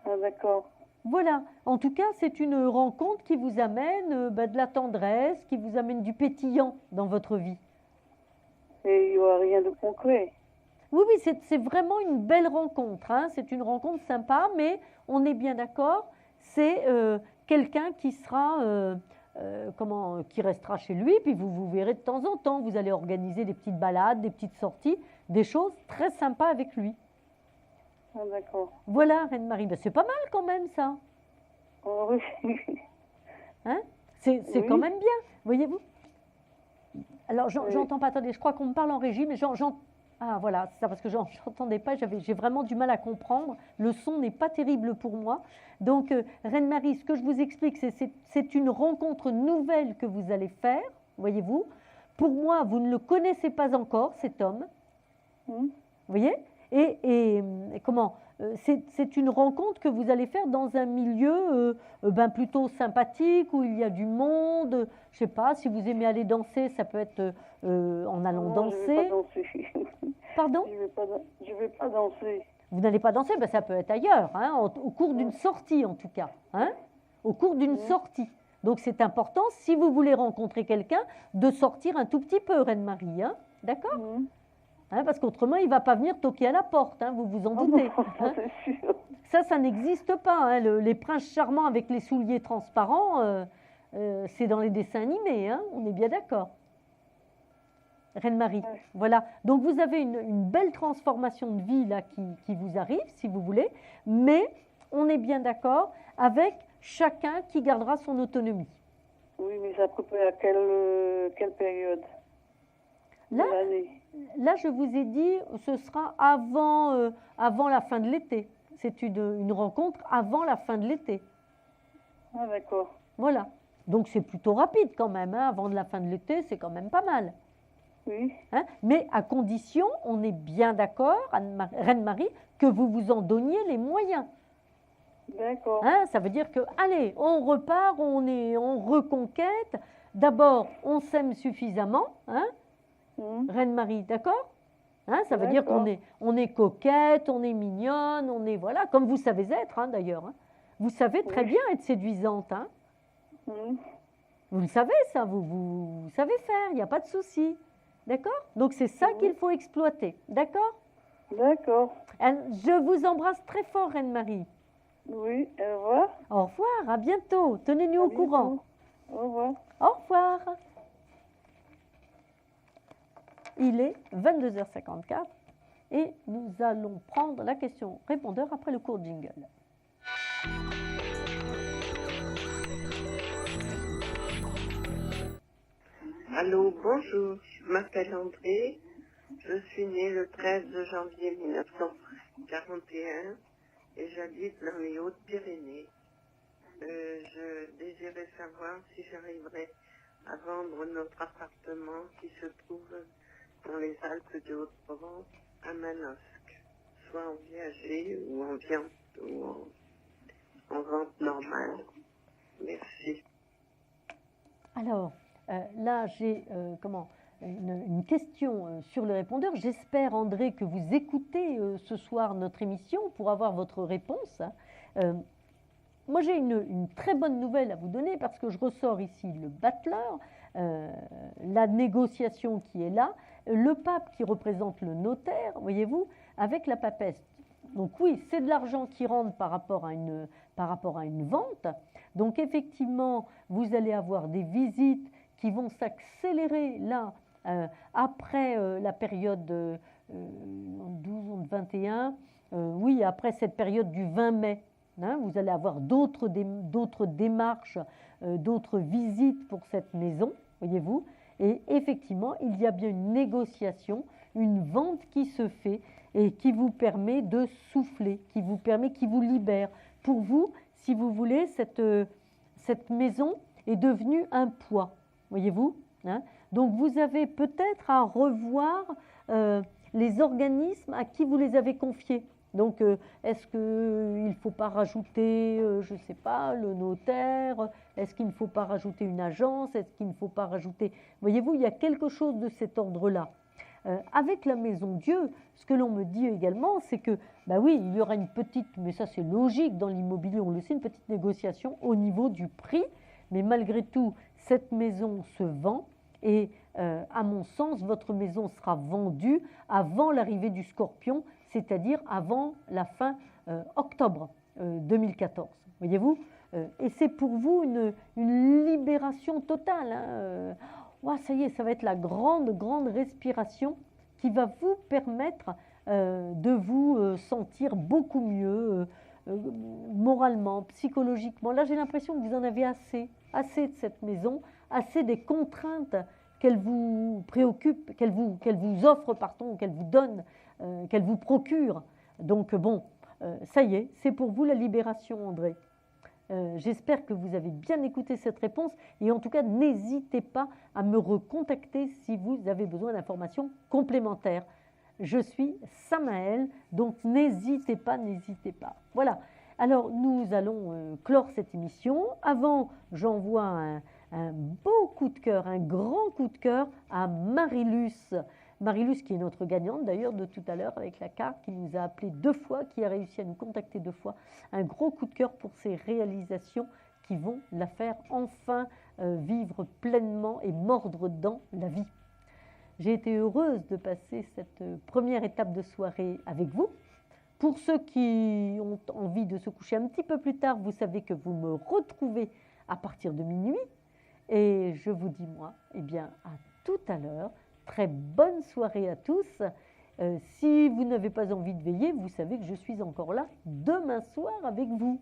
Speaker 11: Ah, d'accord.
Speaker 1: Voilà, en tout cas, c'est une rencontre qui vous amène de la tendresse, qui vous amène du pétillant dans votre vie.
Speaker 11: Et il n'y aura rien de concret.
Speaker 1: Oui, c'est vraiment une belle rencontre. Hein. C'est une rencontre sympa, mais on est bien d'accord, c'est quelqu'un qui sera, qui restera chez lui, puis vous verrez de temps en temps. Vous allez organiser des petites balades, des petites sorties, des choses très sympas avec lui.
Speaker 11: Ah, d'accord.
Speaker 1: Voilà, Reine-Marie, c'est pas mal quand même ça.
Speaker 11: Oh, oui.
Speaker 1: Hein? C'est quand même bien, voyez-vous. Alors, j'entends pas, attendez, je crois qu'on me parle en régie, mais ah voilà, c'est ça, parce que j'entendais pas, j'ai vraiment du mal à comprendre. Le son n'est pas terrible pour moi. Donc, Reine-Marie, ce que je vous explique, c'est une rencontre nouvelle que vous allez faire, voyez-vous. Pour moi, vous ne le connaissez pas encore, cet homme. Vous voyez? Et comment c'est une rencontre que vous allez faire dans un milieu plutôt sympathique, où il y a du monde. Je ne sais pas, si vous aimez aller danser, ça peut être en allant danser.
Speaker 11: Je ne vais pas danser.
Speaker 1: Pardon?
Speaker 11: Je ne vais pas danser.
Speaker 1: Vous n'allez pas danser? Ça peut être ailleurs, hein, au cours d'une sortie en tout cas. Hein, au cours d'une sortie. Donc c'est important, si vous voulez rencontrer quelqu'un, de sortir un tout petit peu, Reine-Marie. Hein, d'accord? Hein, parce qu'autrement, il ne va pas venir toquer à la porte, hein, vous vous en doutez. Hein.
Speaker 11: C'est sûr.
Speaker 1: Ça n'existe pas. Hein, les princes charmants avec les souliers transparents, c'est dans les dessins animés, hein, on est bien d'accord. Reine-Marie, voilà. Donc vous avez une belle transformation de vie là qui vous arrive, si vous voulez, mais on est bien d'accord avec chacun qui gardera son autonomie.
Speaker 11: Oui, mais ça peut à quelle période?
Speaker 1: Là, je vous ai dit, ce sera avant la fin de l'été. C'est une rencontre avant la fin de l'été.
Speaker 11: Ah, d'accord.
Speaker 1: Voilà. Donc, c'est plutôt rapide quand même. Hein. Avant de la fin de l'été, c'est quand même pas mal.
Speaker 11: Oui.
Speaker 1: Hein, mais à condition, on est bien d'accord, Reine-Marie, que vous vous en donniez les moyens.
Speaker 11: D'accord.
Speaker 1: Hein, ça veut dire que, allez, on repart, on reconquête. D'abord, on s'aime suffisamment, hein, Reine-Marie, d'accord? Hein, ça veut dire on est coquette, on est mignonne, on est, voilà, comme vous savez être, hein, d'ailleurs. Hein. Vous savez très bien être séduisante. Hein. Vous le savez, ça, vous savez faire, il n'y a pas de souci. D'accord? Donc, c'est ça qu'il faut exploiter. D'accord?
Speaker 11: D'accord.
Speaker 1: Je vous embrasse très fort, Reine-Marie.
Speaker 11: Oui, au revoir.
Speaker 1: Au revoir, à bientôt. Tenez-nous au courant.
Speaker 11: Au revoir.
Speaker 1: Au revoir. Il est 22h54 et nous allons prendre la question répondeur après le court jingle.
Speaker 12: Allô, bonjour, je m'appelle André, je suis née le 13 janvier 1941 et j'habite dans les Hautes-Pyrénées. Je désirais savoir si j'arriverais à vendre notre appartement qui se trouve dans les Alpes de Haute-Provence à Manosque, soit en viager ou en viande ou en vente normale. Merci.
Speaker 1: Alors, là, j'ai une question sur le répondeur. J'espère, André, que vous écoutez ce soir notre émission pour avoir votre réponse. Moi, j'ai une très bonne nouvelle à vous donner parce que je ressors ici le battleur, la négociation qui est là, le pape qui représente le notaire, voyez-vous, avec la papesse. Donc oui, c'est de l'argent qui rentre par rapport à une vente. Donc effectivement, vous allez avoir des visites qui vont s'accélérer là après la période 12-21, oui, après cette période du 20 mai. Hein, vous allez avoir d'autres démarches, d'autres visites pour cette maison, voyez-vous. Et effectivement, il y a bien une négociation, une vente qui se fait et qui vous permet de souffler, qui vous libère. Pour vous, si vous voulez, cette maison est devenue un poids, voyez-vous. Hein. Donc vous avez peut-être à revoir les organismes à qui vous les avez confiés. Donc, est-ce qu'il ne faut pas rajouter, je ne sais pas, le notaire? Est-ce qu'il ne faut pas rajouter une agence? Est-ce qu'il ne faut pas rajouter... Voyez-vous, il y a quelque chose de cet ordre-là. Avec la Maison Dieu, ce que l'on me dit également, c'est que, bah oui, il y aura une petite, mais ça c'est logique dans l'immobilier, on le sait, une petite négociation au niveau du prix, mais malgré tout, cette maison se vend et, à mon sens, votre maison sera vendue avant l'arrivée du Scorpion, c'est-à-dire avant la fin octobre 2014, voyez-vous. Et c'est pour vous une libération totale. Hein. Oh, ça y est, ça va être la grande respiration qui va vous permettre de vous sentir beaucoup mieux moralement, psychologiquement. Là, j'ai l'impression que vous en avez assez de cette maison, assez des contraintes qu'elle vous préoccupe, qu'elle vous offre, pardon, qu'elle vous donne, qu'elle vous procure. Donc bon, ça y est, c'est pour vous la libération, André. J'espère que vous avez bien écouté cette réponse et en tout cas, n'hésitez pas à me recontacter si vous avez besoin d'informations complémentaires. Je suis Samaël, donc n'hésitez pas. Voilà, alors nous allons clore cette émission. Avant, j'envoie un beau coup de cœur, un grand coup de cœur à Marilus. Marilus qui est notre gagnante d'ailleurs de tout à l'heure avec la carte, qui nous a appelé 2 fois, qui a réussi à nous contacter 2 fois. Un gros coup de cœur pour ses réalisations qui vont la faire enfin vivre pleinement et mordre dans la vie. J'ai été heureuse de passer cette première étape de soirée avec vous. Pour ceux qui ont envie de se coucher un petit peu plus tard, vous savez que vous me retrouvez à partir de minuit. Et je vous dis, moi, eh bien, à tout à l'heure. Très bonne soirée à tous. Si vous n'avez pas envie de veiller, vous savez que je suis encore là demain soir avec vous.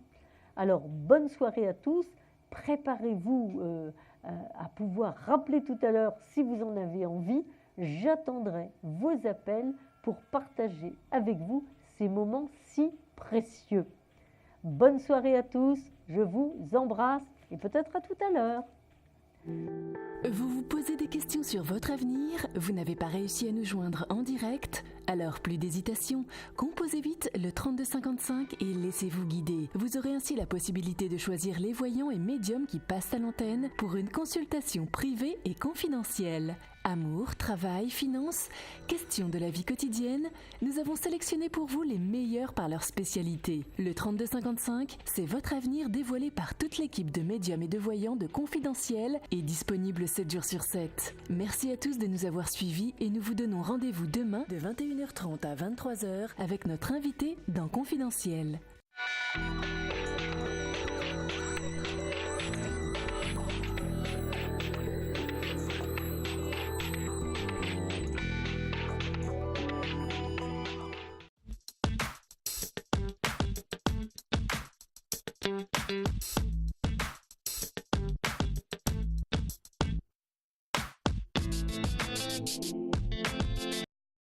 Speaker 1: Alors, bonne soirée à tous. Préparez-vous à pouvoir rappeler tout à l'heure si vous en avez envie. J'attendrai vos appels pour partager avec vous ces moments si précieux. Bonne soirée à tous. Je vous embrasse et peut-être à tout à l'heure.
Speaker 4: Vous vous posez des questions sur votre avenir? Vous n'avez pas réussi à nous joindre en direct? Alors plus d'hésitation, composez vite le 3255 et laissez-vous guider. Vous aurez ainsi la possibilité de choisir les voyants et médiums qui passent à l'antenne pour une consultation privée et confidentielle. Amour, travail, finances, questions de la vie quotidienne, nous avons sélectionné pour vous les meilleurs par leur spécialité. Le 3255, c'est votre avenir dévoilé par toute l'équipe de médiums et de voyants de Confidentiel et disponible 7 jours sur 7. Merci à tous de nous avoir suivis et nous vous donnons rendez-vous demain de 21h30 à 23h avec notre invité dans Confidentiel.